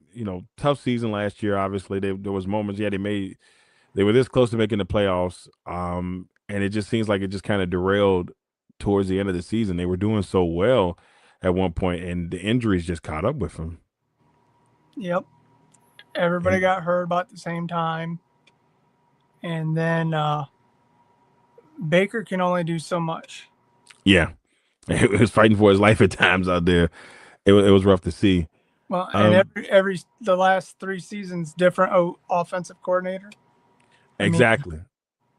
tough season last year. Obviously, there was moments. Yeah, they were this close to making the playoffs. And it just seems like it just kind of derailed towards the end of the season. They were doing so well at one point, and the injuries just caught up with them. Yep. Everybody got hurt about the same time. And then Baker can only do so much. Yeah. He was fighting for his life at times out there. It was rough to see. Well, and the last 3 seasons, different offensive coordinator. Exactly.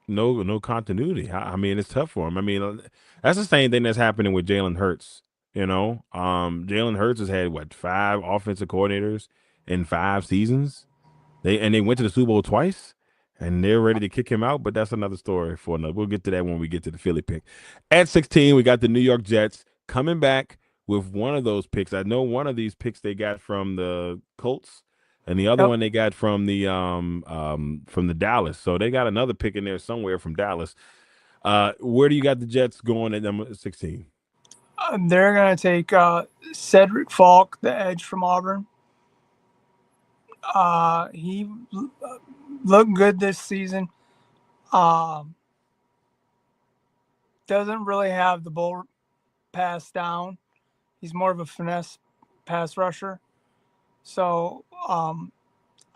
No continuity. I mean, it's tough for him. I mean, that's the same thing that's happening with Jalen Hurts. Jalen Hurts has had 5 offensive coordinators in 5 seasons. They went to the Super Bowl twice, and they're ready to kick him out. But that's another story for another. We'll get to that when we get to the Philly pick. At 16, we got the New York Jets coming back with one of those picks. I know one of these picks they got from the Colts, and the other one they got from the Dallas. So they got another pick in there somewhere from Dallas. Where do you got the Jets going at number 16? They're going to take Cedric Falk, the edge from Auburn. He looked good this season. Doesn't really have the bull pass down. He's more of a finesse pass rusher. So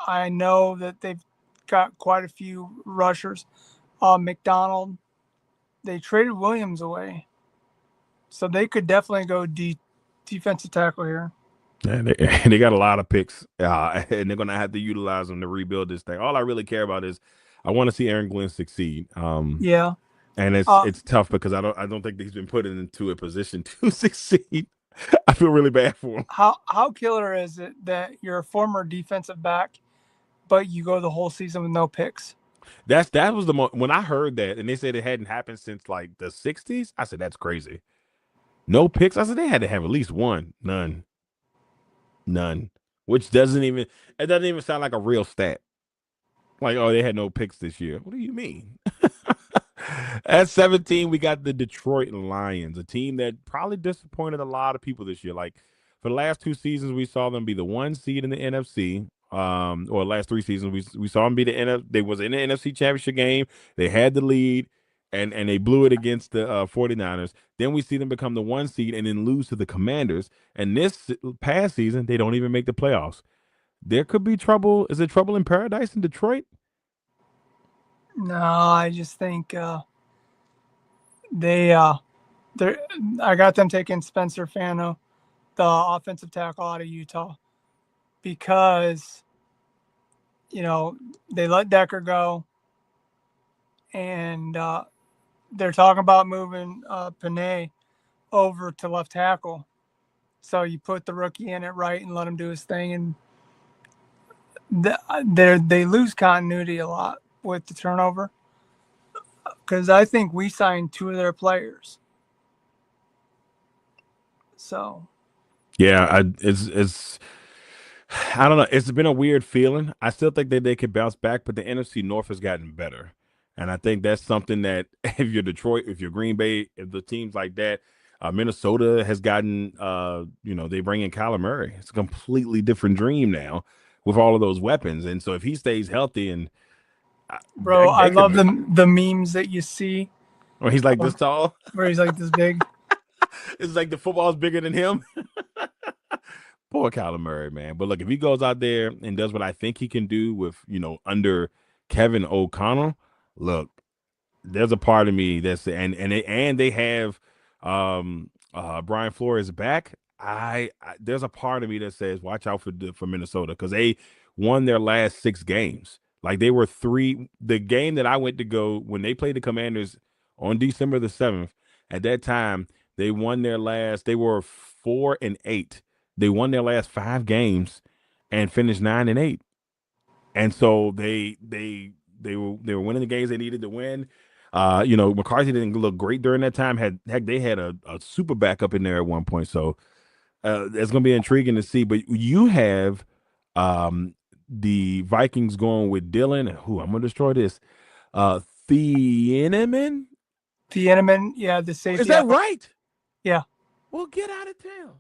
I know that they've got quite a few rushers, McDonald. They traded Williams away, so they could definitely go defensive tackle here. And they got a lot of picks, and they're going to have to utilize them to rebuild this thing. All I really care about is I want to see Aaron Glenn succeed. Yeah, and it's tough because I don't think he's been put into a position to succeed. I feel really bad for him. How killer is it that you're a former defensive back, but you go the whole season with no picks? That was the when I heard that, and they said it hadn't happened since like the 60s. I said that's crazy. No picks. I said they had to have at least one. None. Which doesn't even sound like a real stat. Like, oh, they had no picks this year. What do you mean? At 17, we got the Detroit Lions, a team that probably disappointed a lot of people this year. Like, for the last 2 seasons, we saw them be the 1 seed in the NFC. Or last 3 seasons, we saw them be the NFC. They was in the NFC Championship game. They had the lead, and they blew it against the 49ers. Then we see them become the 1 seed and then lose to the Commanders. And this past season, they don't even make the playoffs. There could be trouble. Is it trouble in paradise in Detroit? No, I just think they I got them taking Spencer Fano, the offensive tackle out of Utah, because they let Decker go, and they're talking about moving Panay over to left tackle. So you put the rookie in at right and let him do his thing, and they lose continuity a lot with the turnover, because I think we signed 2 of their players. So yeah, it's I don't know. It's been a weird feeling. I still think that they could bounce back, but the NFC North has gotten better. And I think that's something that if you're Detroit, if you're Green Bay, if the teams like that, Minnesota has gotten, they bring in Kyler Murray. It's a completely different dream now with all of those weapons. And so if he stays healthy and bro, I love the memes that you see. Or he's like this tall. Where he's like this big. It's like the football's bigger than him. Poor Kyler Murray, man. But look, if he goes out there and does what I think he can do with, under Kevin O'Connell, look, there's a part of me that's and they have Brian Flores back. There's a part of me that says watch out for Minnesota, because they won their last 6 games. Like, they were 3. The game that I went to go when they played the Commanders on December the 7th, at that time they won their last. They were 4-8. They won their last 5 games and finished 9-8. And so they were winning the games they needed to win. McCarthy didn't look great during that time. They had a super backup in there at one point. So it's going to be intriguing to see. But you have the Vikings going with Dylan. I'm going to destroy this. Thieneman? Yeah, the safety. Is that right? Yeah. Well, get out of town.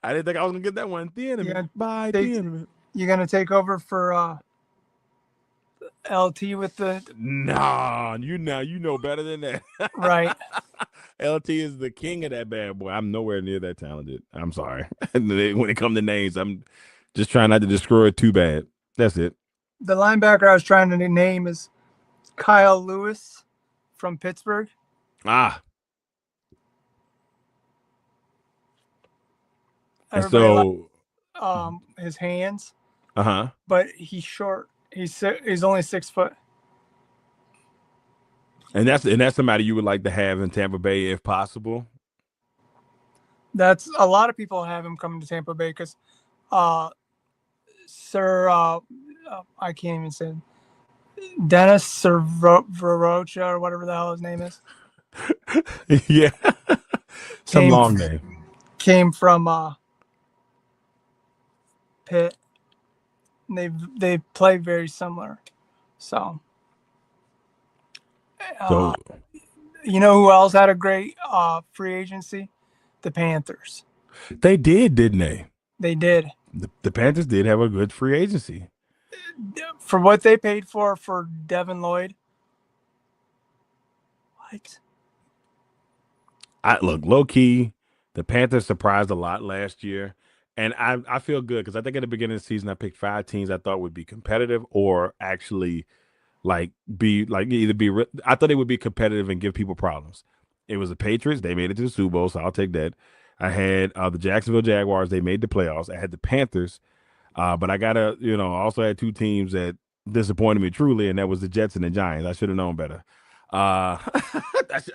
I didn't think I was going to get that one. Thieneman. Bye, Thieneman. You're going to take over for LT with the... Nah, you know better than that. Right. LT is the king of that bad boy. I'm nowhere near that talented. I'm sorry. When it comes to names, I'm just trying not to destroy it too bad. That's it. The linebacker I was trying to name is Kyle Lewis from Pittsburgh. Ah. Everybody his hands. Uh-huh. But he's short. He's only 6 foot. And that's somebody you would like to have in Tampa Bay if possible. That's a lot of people have him coming to Tampa Bay because Sir I can't even say it. Dennis Verrocha or whatever the hell his name is. Yeah. Some long name. Came from Pitt. They play very similar. So you know who else had a great free agency? The Panthers. They did, didn't they? They did. The Panthers did have a good free agency. For what they paid for Devin Lloyd. What? Look, low key, the Panthers surprised a lot last year. And I feel good because I think at the beginning of the season I picked 5 teams I thought would be competitive or actually like I thought they would be competitive and give people problems. It was the Patriots. They made it to the Super Bowl, so I'll take that. I had the Jacksonville Jaguars. They made the playoffs. I had the Panthers, but I gotta, I also had two teams that disappointed me truly, and that was the Jets and the Giants. I should have known better. I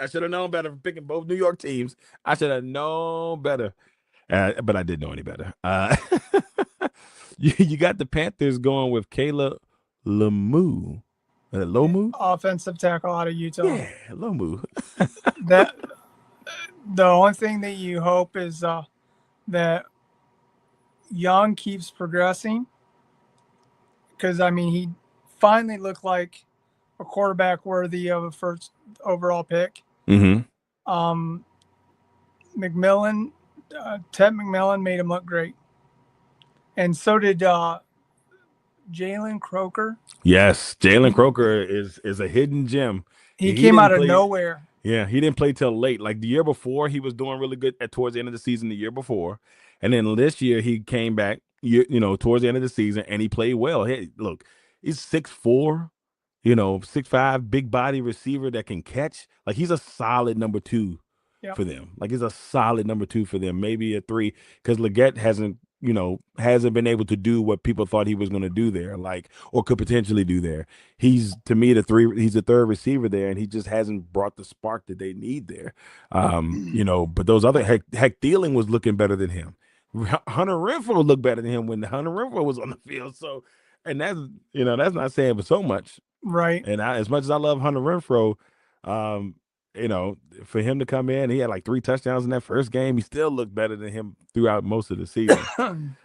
should have known better for picking both New York teams. I should have known better, but I didn't know any better. You got the Panthers going with Kayla Lamu. Lomu? Offensive tackle out of Utah. Yeah, Lomu. That the only thing that you hope is that Young keeps progressing, because I mean he finally looked like a quarterback worthy of a first overall pick. Mm-hmm. McMillan, Ted McMillan made him look great, and so did Jalen Croker. Yes, Jalen Croker is a hidden gem. He came out of nowhere. Yeah, he didn't play till late. Like the year before, he was doing really good towards the end of the season. The year before, and then this year he came back. Towards the end of the season, and he played well. Hey, look, he's 6'4", 6'5", big body receiver that can catch. Like he's a solid number two for them. Like he's a solid number two for them. Maybe a 3, because Leggett hasn't been able to do what people thought he was going to do there, or could potentially do there. He's, to me, he's the third receiver there, and he just hasn't brought the spark that they need there. But those other heck Thielen was looking better than him. Hunter Renfrow looked better than him when Hunter Renfrow was on the field. So, and that's not saying but so much. Right. And as much as I love Hunter Renfrow, for him to come in, he had like 3 touchdowns in that first game. He still looked better than him throughout most of the season.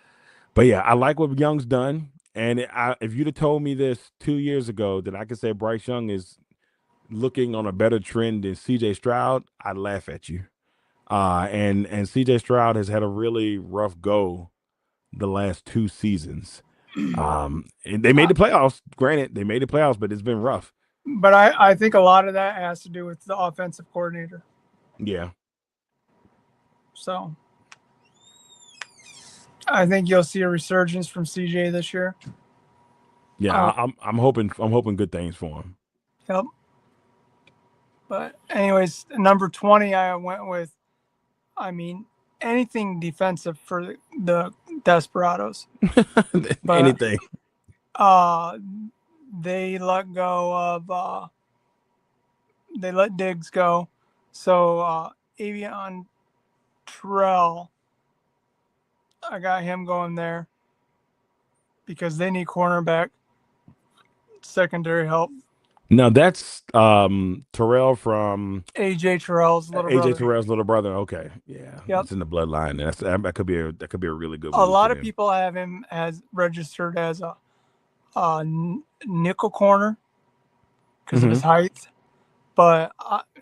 But yeah, I like what Young's done. And if you'd have told me this 2 years ago that I could say Bryce Young is looking on a better trend than C.J. Stroud, I'd laugh at you. And C.J. Stroud has had a really rough go the last 2 seasons. And they made the playoffs. Granted, they made the playoffs, but it's been rough. But I think a lot of that has to do with the offensive coordinator. Yeah. So I think you'll see a resurgence from CJ this year. Yeah, I'm hoping good things for him. Yep. But anyways, number 20, I went with, anything defensive for the Desperados. But, anything. They let go of they let Diggs go. So Avion Terrell, I got him going there because they need cornerback, secondary help. No, that's Terrell from AJ Terrell's little brother. AJ Terrell's little brother. Okay, yeah, Yep. It's in the bloodline. That could be a really good one. A lot of people have him as registered as a nickel corner because of his height, but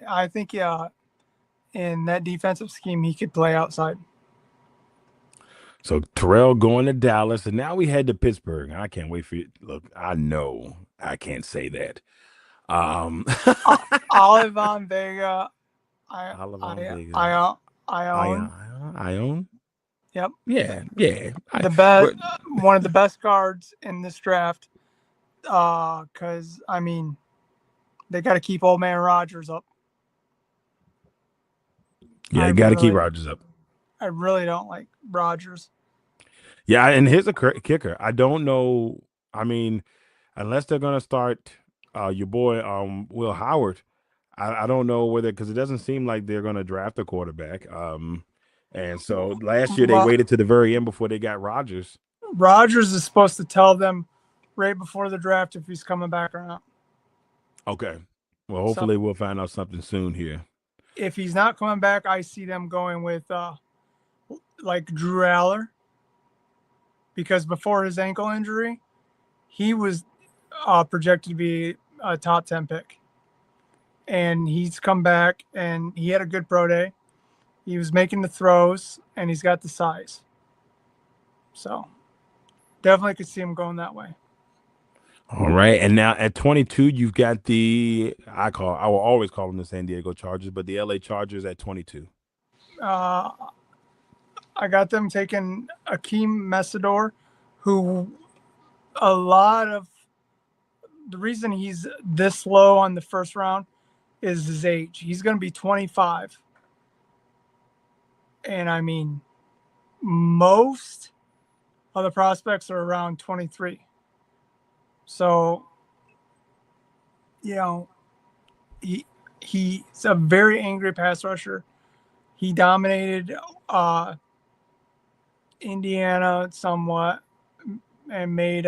I think in that defensive scheme he could play outside. So Terrell going to Dallas, and now we head to Pittsburgh. I can't wait for you. Look, I know I can't say that. Olivon Vega, Ion. Yep. Yeah. The best, one of the best guards in this draft. Because they got to keep old man Rodgers up. Yeah, you got to keep Rodgers up. I really don't like Rodgers. Yeah, and here's a kicker. I don't know. Unless they're gonna start your boy Will Howard, I don't know whether, because it doesn't seem like they're gonna draft a quarterback. And so last year they waited to the very end before they got Rodgers. Rodgers is supposed to tell them right before the draft if he's coming back or not. Okay. Well, hopefully we'll find out something soon here. If he's not coming back, I see them going with like Drew Aller, because before his ankle injury, he was projected to be a top 10 pick. And he's come back and he had a good pro day. He was making the throws and he's got the size. So definitely could see him going that way. All right. And now at 22, you've got I will always call them the San Diego Chargers, but the LA Chargers at 22. I got them taking Akeem Mesidor, who a lot of the reason he's this low on the first round is his age. He's going to be 25. And I mean, most of the prospects are around 23. So, you know, he's a very angry pass rusher. He dominated Indiana somewhat and made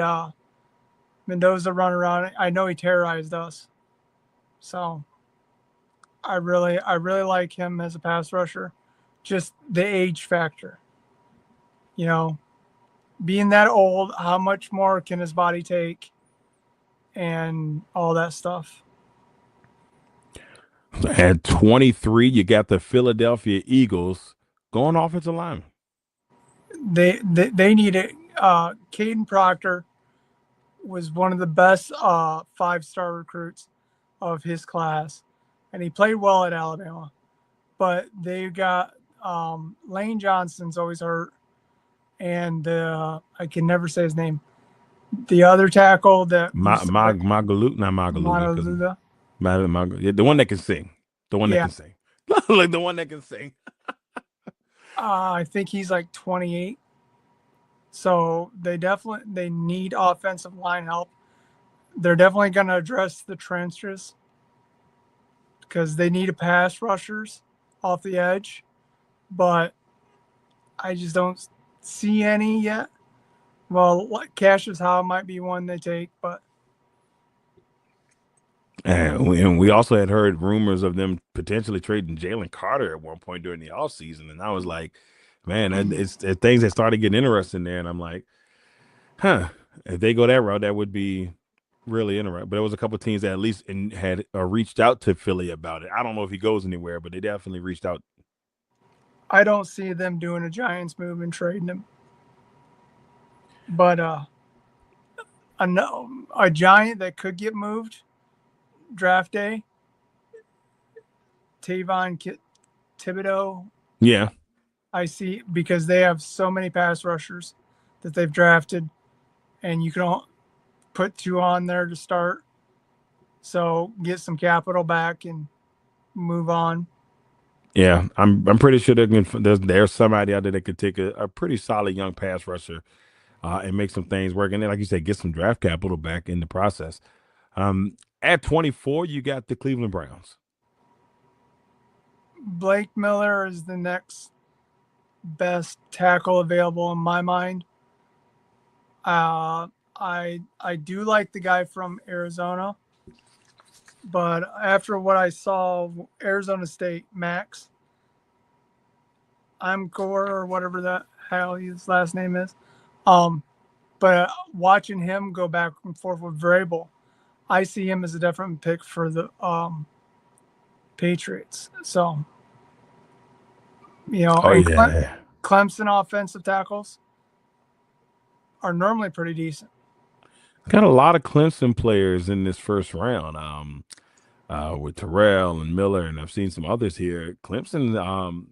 Mendoza run around. I know he terrorized us. So I really like him as a pass rusher. Just the age factor. You know, being that old, how much more can his body take and all that stuff. At 23, you got the Philadelphia Eagles going offensive lineman. They need it. Caden Proctor was one of the best 5-star recruits of his class, and he played well at Alabama. But they got Lane Johnson's always hurt, and I can never say his name. The other tackle that Magaluga, not Magaluga. The one that can sing. The one that can sing. Like the one that can sing. I think he's like 28. So they need offensive line help. They're definitely going to address the transfers because they need a pass rushers off the edge, but I just don't see any yet. Well, Cassius Howe might be one they take, but. And we also had heard rumors of them potentially trading Jalen Carter at one point during the offseason. And I was like, man, it's things that started getting interesting there. And I'm like, if they go that route, that would be really interesting. But there was a couple of teams that at least had reached out to Philly about it. I don't know if he goes anywhere, but they definitely reached out. I don't see them doing a Giants move and trading him. But a Giant that could get moved draft day, Tavon Thibodeau. Yeah. I see, because they have so many pass rushers that they've drafted, and you can put 2 on there to start. So get some capital back and move on. Yeah, I'm pretty sure there's somebody out there that could take a pretty solid young pass rusher and make some things work. And then, like you said, get some draft capital back in the process. At 24, you got the Cleveland Browns. Blake Miller is the next best tackle available in my mind. I do like the guy from Arizona, but after what I saw, Arizona State, Max Amcor or whatever the hell his last name is, but watching him go back and forth with Vrabel, I see him as a different pick for the Patriots. So, Clemson offensive tackles are normally pretty decent. Got a lot of Clemson players in this first round with Terrell and Miller, and I've seen some others here. Clemson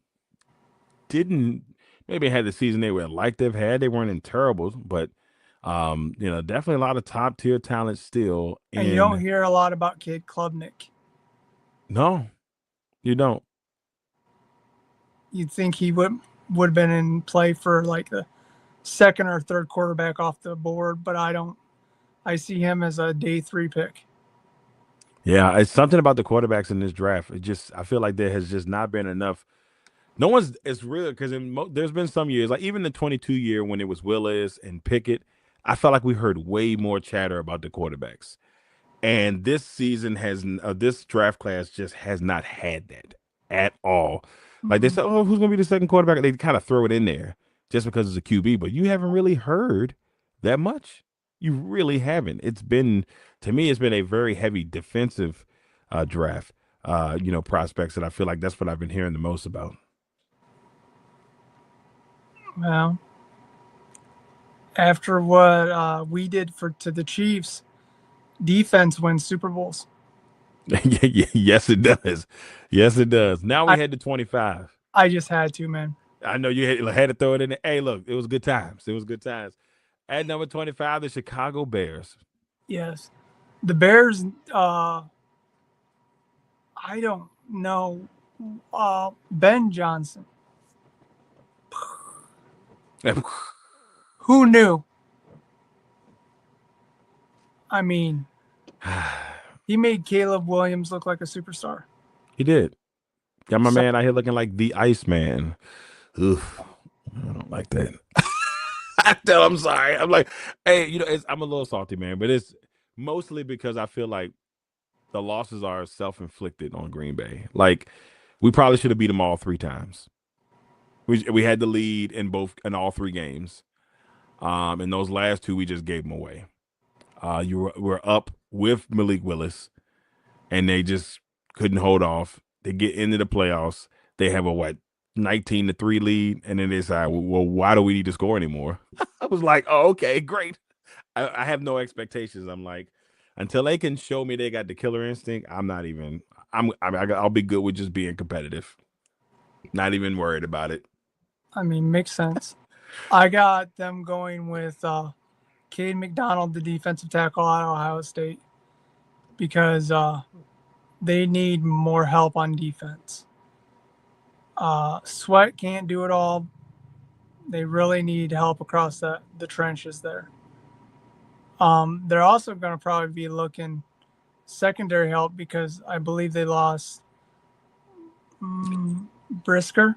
didn't maybe had the season they would like they've had. They weren't in terrible, but definitely a lot of top tier talent still. And you don't hear a lot about Cade Klubnik. No, you don't. You'd think he would have been in play for like the second or third quarterback off the board, but I don't. I see him as a day 3 pick. Yeah, it's something about the quarterbacks in this draft. I feel like there has just not been enough. No one's it's real because there's been some years, like even the 22 year when it was Willis and Pickett, I felt like we heard way more chatter about the quarterbacks. And this season this draft class just has not had that at all. Like they said, oh, who's going to be the second quarterback? They kind of throw it in there just because it's a QB, but you haven't really heard that much. You really haven't. To me, it's been a very heavy defensive draft, prospects, and I feel like that's what I've been hearing the most about. Well, after what we did to the Chiefs, defense wins Super Bowls. Yes, it does. Yes, it does. Now we head to 25. I just had to, man. I know you had to throw it in there. Hey, look, it was good times. At number 25, the Chicago Bears. Yes. The Bears, I don't know. Ben Johnson. Who knew? I mean, he made Caleb Williams look like a superstar. He did. Got my So, man out here looking like the Iceman. Oof. I don't like that. I tell I'm sorry. I'm like, hey, I'm a little salty, man, but it's mostly because I feel like the losses are self-inflicted on Green Bay. Like, we probably should have beat them all 3 times. We had the lead in all 3 games. In those last 2, we just gave them away. We're up with Malik Willis, and they just couldn't hold off. They get into the playoffs. They have a 19-3 lead, and then they decide, well, why do we need to score anymore? I was like, oh, okay, great. I have no expectations. I'm like, until they can show me they got the killer instinct, I'm not even. I'll be good with just being competitive. Not even worried about it. I mean, makes sense. I got them going with Cade McDonald, the defensive tackle out of Ohio State, because they need more help on defense. Sweat can't do it all. They really need help across the trenches there. They're also going to probably be looking secondary help because I believe they lost Brisker.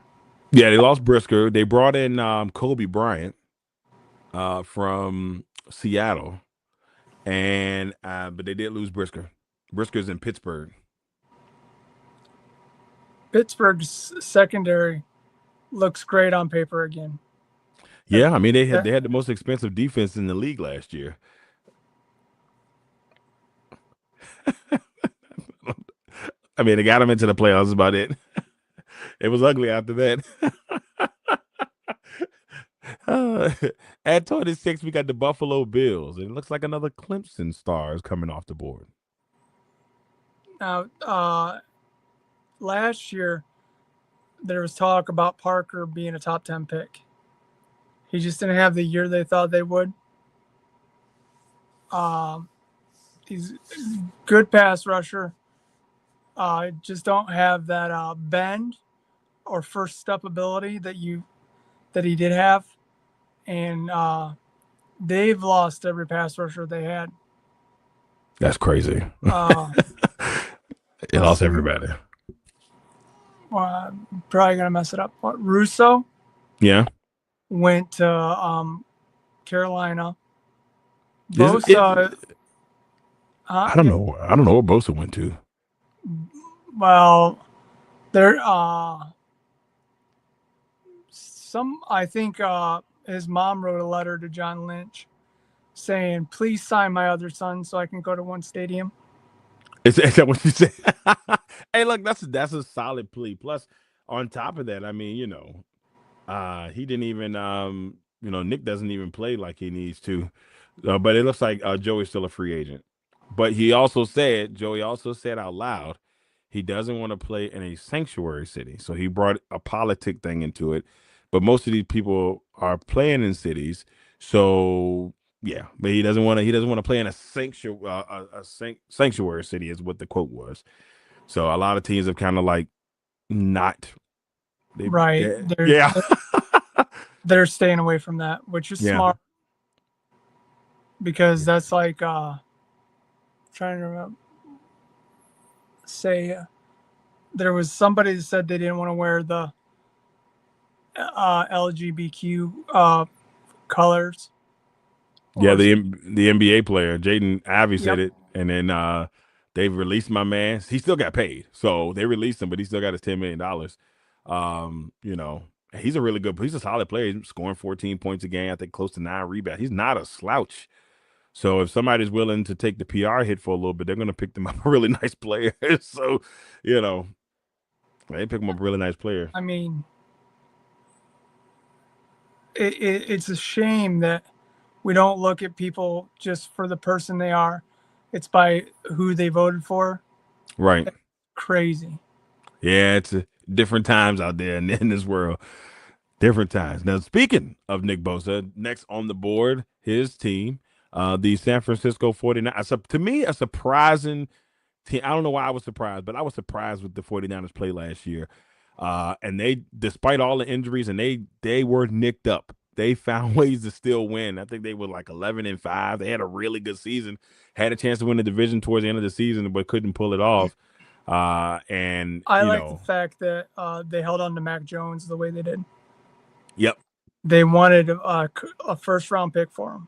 Yeah, they lost Brisker. They brought in Kobe Bryant from Seattle, and but they did lose Brisker. Brisker's in Pittsburgh. Pittsburgh's secondary looks great on paper again. Yeah, I mean they had the most expensive defense in the league last year. I mean, they got them into the playoffs. That's about it. It was ugly after that. At 26, we got the Buffalo Bills. It looks like another Clemson star is coming off the board. Now, last year, there was talk about Parker being a top 10 pick. He just didn't have the year they thought they would. He's a good pass rusher. Just don't have that bend or first step ability that he did have. And they've lost every pass rusher they had. That's crazy. It lost everybody. I'm probably going to mess it up. What, Russo? Yeah. Went to Carolina. Bosa, I don't know. I don't know where Bosa went to. Well, there I think his mom wrote a letter to John Lynch saying, please sign my other son so I can go to one stadium. Is that what you said? Hey, look, that's a solid plea. Plus, on top of that, I mean, he didn't even Nick doesn't even play like he needs to. But it looks like Joey's still a free agent. But Joey also said out loud, he doesn't want to play in a sanctuary city. So he brought a politic thing into it. But most of these people are playing in cities. So yeah, but he doesn't want to play in a sanctuary city is what the quote was. So a lot of teams have kind of like not they're staying away from that, which is smart. Because that's like trying to remember, there was somebody that said they didn't want to wear the LGBTQ colors. Yeah, the NBA player Jaden Ivey said it, and then they've released my man. He still got paid, so they released him, but he still got his $10 million. He's he's a solid player. He's scoring 14 points a game. I think close to 9 rebounds. He's not a slouch. So if somebody's willing to take the PR hit for a little bit, they're going to pick them up a really nice player. So, they pick them up a really nice player. I mean, it's a shame that we don't look at people just for the person they are. It's by who they voted for. Right. It's crazy. Yeah, it's different times out there in this world. Different times. Now, speaking of Nick Bosa, next on the board, his team, The San Francisco 49ers. To me, a surprising team. I don't know why I was surprised, but I was surprised with the 49ers play last year. And they, despite all the injuries, and they were nicked up. They found ways to still win. I think they were like 11-5. They had a really good season, had a chance to win the division towards the end of the season, but couldn't pull it off. And I like the fact that they held on to Mac Jones the way they did. Yep. They wanted a first-round pick for him.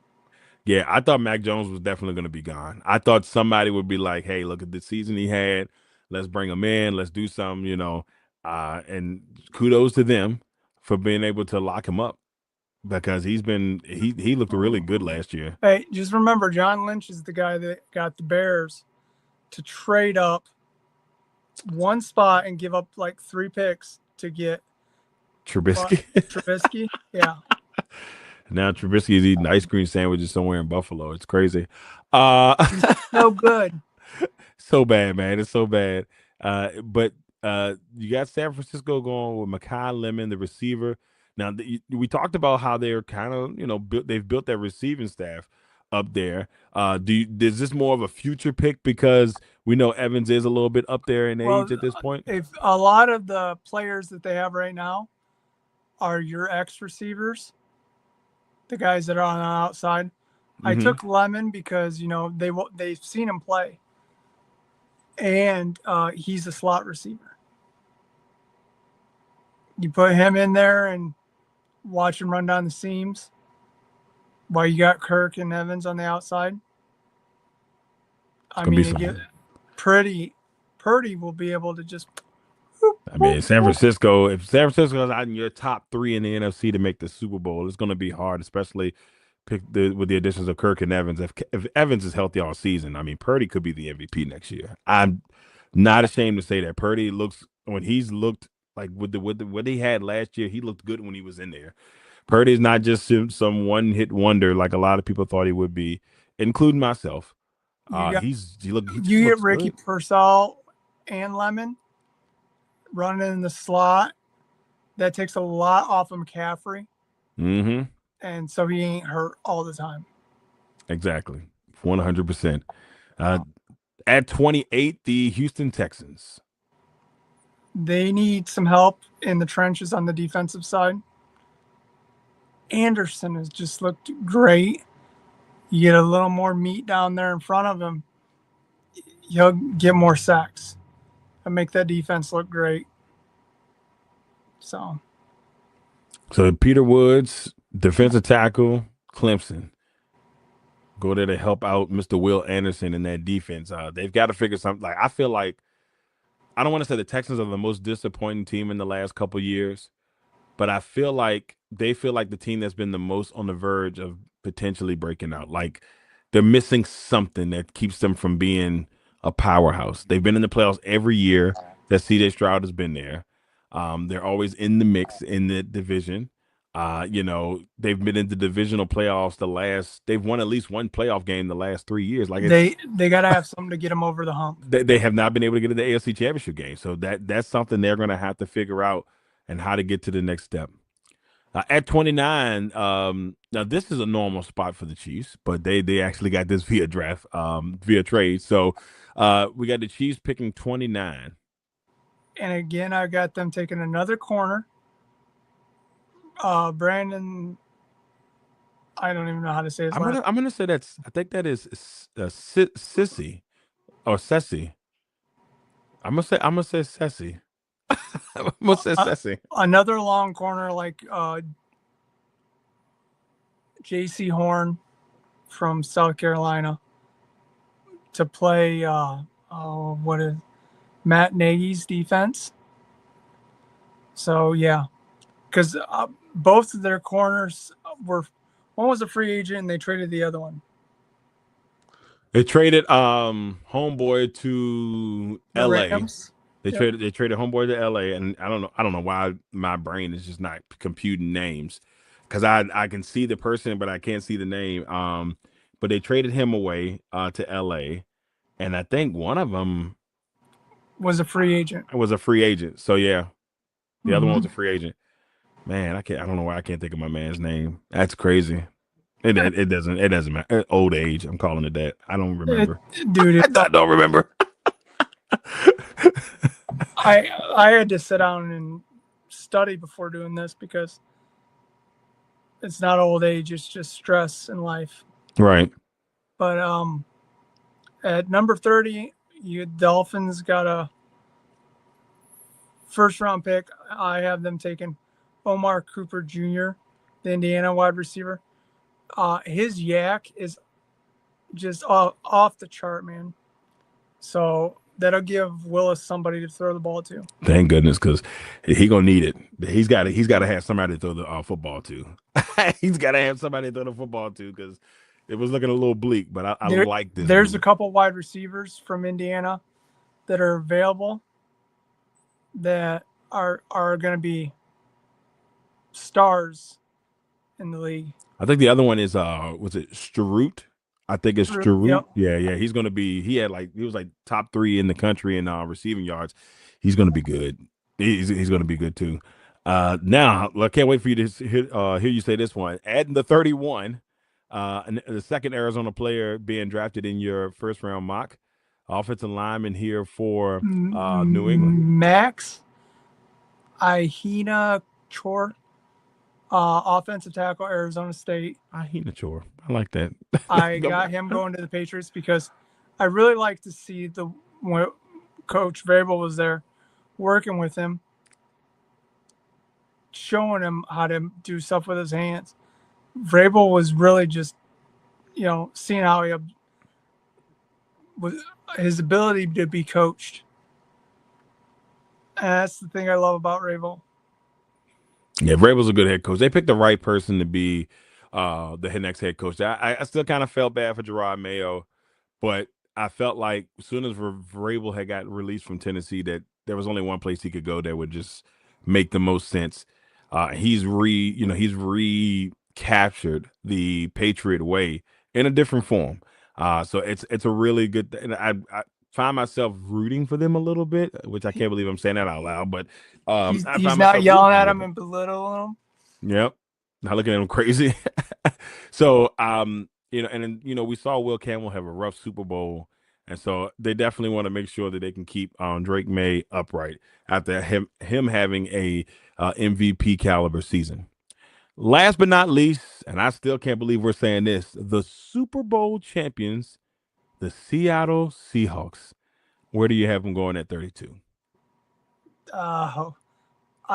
Yeah, I thought Mac Jones was definitely going to be gone. I thought somebody would be like, hey, look at the season he had. Let's bring him in. Let's do something, and kudos to them for being able to lock him up because he looked really good last year. Hey, just remember, John Lynch is the guy that got the Bears to trade up one spot and give up like 3 picks to get Trubisky. Trubisky, yeah. Now Trubisky is eating ice cream sandwiches somewhere in Buffalo. It's crazy. So good. So bad, man. It's so bad. But you got San Francisco going with Mekhi Lemon, the receiver. Now, we talked about how they're kind of, they've built their receiving staff up there. Is this more of a future pick because we know Evans is a little bit up there in age at this point? If a lot of the players that they have right now are your ex receivers, the guys that are on the outside. Mm-hmm. I took Lemon because they've seen him play, and he's a slot receiver. You put him in there and watch him run down the seams while you got Kirk and Evans on the outside. I mean, Purdy will be able to just. San Francisco, if San Francisco is out in your top 3 in the NFC to make the Super Bowl, it's going to be hard, especially with the additions of Kirk and Evans. If Evans is healthy all season, Purdy could be the MVP next year. I'm not ashamed to say that. Purdy looks, when he's looked like with what he had last year, he looked good when he was in there. Purdy is not just some one-hit wonder like a lot of people thought he would be, including myself. You get Ricky Pearsall and Lemon running in the slot. That takes a lot off of McCaffrey. Mm-hmm. And so he ain't hurt all the time. Exactly. 100%. At 28, the Houston Texans. They need some help in the trenches on the defensive side. Anderson has just looked great. You get a little more meat down there in front of him, he'll get more sacks and make that defense look great. So Peter Woods, defensive tackle, Clemson. Go there to help out Mr. Will Anderson in that defense. They've got to figure something. Like, I feel like, I don't want to say the Texans are the most disappointing team in the last couple of years, but I feel like they feel like the team that's been the most on the verge of potentially breaking out. Like, they're missing something that keeps them from being a powerhouse. They've been in the playoffs every year that C.J. Stroud has been there. They're always in the mix in the division. They've been in the divisional playoffs they've won at least one playoff game the last 3 years. Like, they got to have something to get them over the hump. They have not been able to get to the AFC Championship game. So that's something they're going to have to figure out and how to get to the next step. At 29, now this is a normal spot for the Chiefs, but they actually got this via trade. So we got the Chiefs picking 29. And again, I got them taking another corner. Brandon, I don't even know how to say his last. I'm gonna say I think that is Sissy or Sessy. I'm gonna say Sessy. I'm gonna say Sessy. Another long corner like J.C. Horn from South Carolina to play Matt Nagy's defense. So yeah, because both of their corners one was a free agent and they traded the other one. They traded homeboy to the LA. Rams. They traded homeboy to LA, and I don't know why my brain is just not computing names, because I can see the person but I can't see the name. But they traded him away to LA, and I think one of them was a free agent. It was a free agent. So yeah, the other one was a free agent. Man, I don't know why I can't think of my man's name. That's crazy. It doesn't matter. Old age. I'm calling it that. I don't It, remember. dude, I don't remember. I had to sit down and study before doing this because it's not old age, it's just stress in life. Right. But at number 30, you Dolphins got a first round pick. I have them taking Omar Cooper Jr., the Indiana wide receiver. His yak is just off the chart, man. So that'll give Willis somebody to throw the ball to. Thank goodness, because he gonna need it. He's got to have somebody to throw the football to. He's got to have somebody to throw the football to because it was looking a little bleak. But I like this. There's move. a couple wide receivers from Indiana that are available that are going to be stars in the league. I think the other one is was it Strute? I think it's Strute. Yep. Yeah. He's gonna be. He was like top 3 in the country in receiving yards. He's gonna be good. He's gonna be good too. Now I can't wait for you to hear you say this one. Adding the 31, the second Arizona player being drafted in your first round mock, offensive lineman here for New England. Max Ihina Chor, offensive tackle, Arizona State. Ahina Chor. I like that. I got him going to the Patriots because I really like to see when Coach Vrabel was there working with him, showing him how to do stuff with his hands. Vrabel was really just, seeing how he was his ability to be coached. And that's the thing I love about Vrabel. Yeah, Vrabel's a good head coach. They picked the right person to be the next head coach. I still kind of felt bad for Gerard Mayo, but I felt like as soon as Vrabel had got released from Tennessee, that there was only one place he could go that would just make the most sense. He's recaptured the Patriot way in a different form. So it's a really good thing. I find myself rooting for them a little bit, which I can't believe I'm saying that out loud. But he's not yelling at him and belittling him. Yep, not looking at him crazy. So we saw Will Campbell have a rough Super Bowl. And so they definitely want to make sure that they can keep Drake May upright after him having a MVP caliber season. Last but not least, and I still can't believe we're saying this, the Super Bowl champions, the Seattle Seahawks. Where do you have them going at 32? I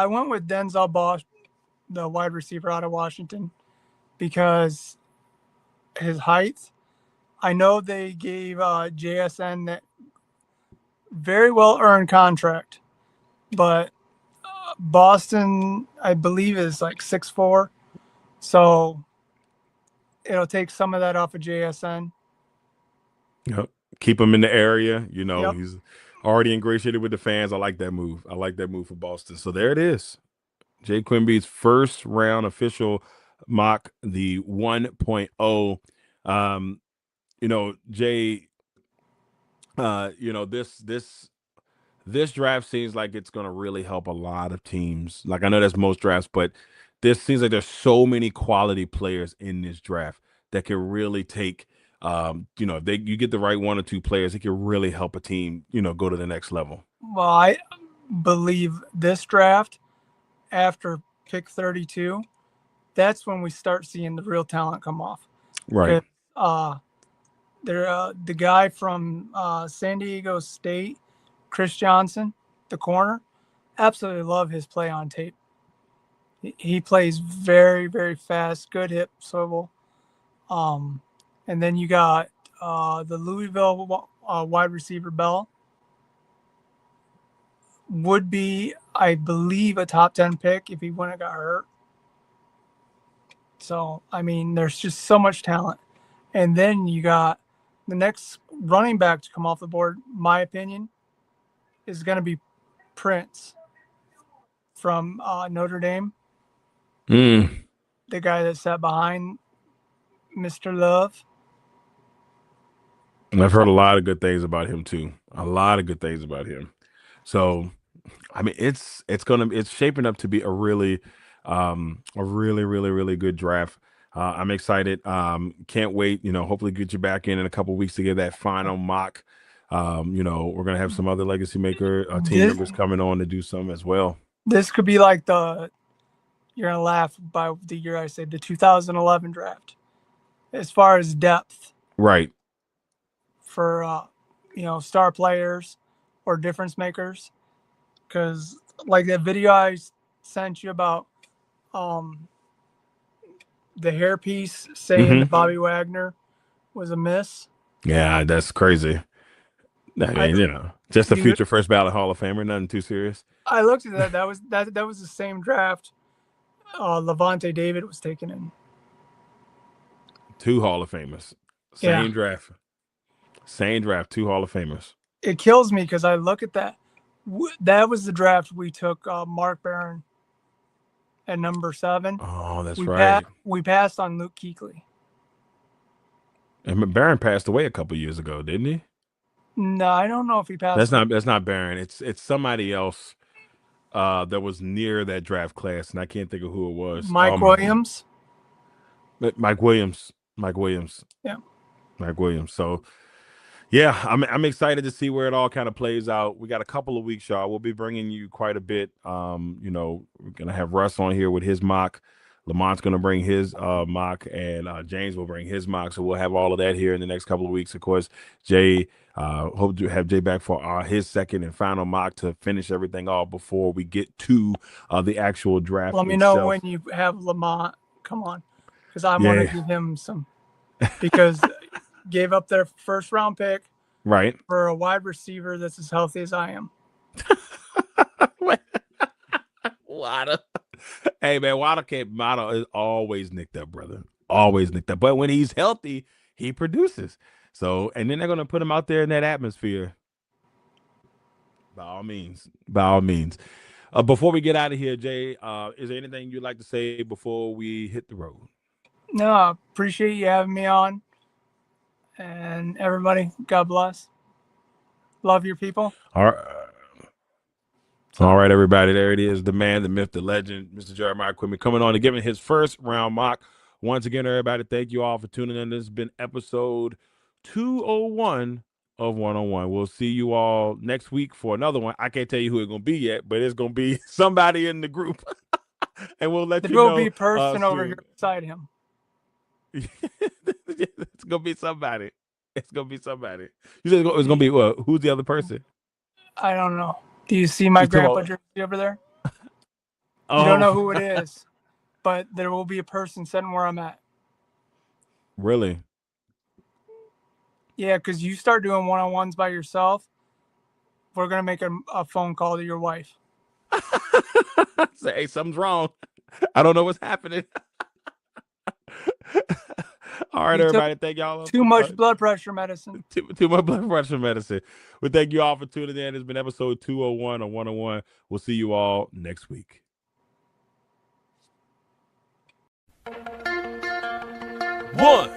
went with Denzel Bosch, the wide receiver out of Washington, because his height. I know they gave JSN that very well earned contract, but Boston, I believe, is like 6'4", so it'll take some of that off of JSN. Yep. Keep him in the area. Yep. He's already ingratiated with the fans. I like that move. I like that move for Boston. So there it is. Jay Quimby's first round official mock, the 1.0. Jay, this draft seems like it's going to really help a lot of teams. Like, I know that's most drafts, but this seems like there's so many quality players in this draft that can really take, if you get the right 1 or 2 players, it can really help a team, go to the next level. Well, I believe this draft, after pick 32, that's when we start seeing the real talent come off. Right. The guy from San Diego State, Chris Johnson, the corner, absolutely love his play on tape. He plays very, very fast, good hip swivel. And then you got the Louisville wide receiver Bell. Would be, I believe, a top 10 pick if he wouldn't have got hurt. So, I mean, there's just so much talent. And then you got the next running back to come off the board, my opinion, is going to be Prince from Notre Dame. The guy that sat behind Mr. Love. And I've heard a lot of good things about him too. A lot of good things about him. So, I mean, it's shaping up to be a really, really good draft. I'm excited. Can't wait. Hopefully get you back in a couple weeks to get that final mock. We're gonna have some other Legacy Maker team members coming on to do some as well. This could be like you're gonna laugh by the year I say the 2011 draft, as far as depth. Right. For star players or difference makers, because like that video I sent you about the hairpiece saying that Bobby Wagner was a miss. Yeah, that's crazy. I mean, just a future first ballot Hall of Famer, nothing too serious. I looked at that. That was the same draft Levante David was taken in. 2 Hall of Famers. Same draft. Same draft, 2 Hall of Famers. It kills me because I look at that. That was the draft we took Mark Barron at number 7. Oh, that's right. We passed on Luke Kuechly. And Barron passed away a couple years ago, didn't he? No, I don't know if he passed. That's not Barron. It's somebody else that was near that draft class, and I can't think of who it was. Mike Williams. Mike Williams. Yeah. Mike Williams. So, yeah, I'm excited to see where it all kind of plays out. We got a couple of weeks, y'all. We'll be bringing you quite a bit. We're gonna have Russ on here with his mock. Lamont's gonna bring his mock, and James will bring his mock. So we'll have all of that here in the next couple of weeks. Of course, Jay. Hope to have Jay back for his second and final mock to finish everything off before we get to the actual draft. Let me know when you have Lamont. Come on, because I want to give him some. Because gave up their first round pick, right, for a wide receiver that's as healthy as I am. Waddle. Hey man, Waddle is always nicked up, brother. Always nicked up. But when he's healthy, he produces. So, and then they're gonna put him out there in that atmosphere. By all means. Before we get out of here, Jay, is there anything you'd like to say before we hit the road? No, I appreciate you having me on. And everybody, God bless. Love your people. All right, everybody. There it is. The man, the myth, the legend, Mr. Jeremiah Quimby, coming on and giving his first round mock. Once again, everybody, thank you all for tuning in. This has been episode 201 of 101. We'll see you all next week for another one. I can't tell you who it's going to be yet, but it's going to be somebody in the group. And we'll let you know. There will be a person over here beside him. It's going to be somebody. It's going to be somebody. You said it's going to be who's the other person? I don't know. Do you see my grandpa jersey over there? You don't know who it is, but there will be a person sitting where I'm at. Really? Yeah, because you start doing one-on-ones by yourself, we're going to make a phone call to your wife. Say, hey, something's wrong. I don't know what's happening. All right, everybody. Thank y'all. Too much blood pressure medicine. Too much blood pressure medicine. We thank you all for tuning in. It's been episode 201 of 101. We'll see you all next week. One.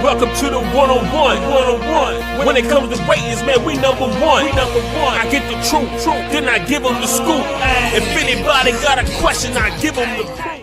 Welcome to the 101. When it comes to ratings, man, we number one. I get the truth, then I give them the scoop. If anybody got a question, I give them the proof.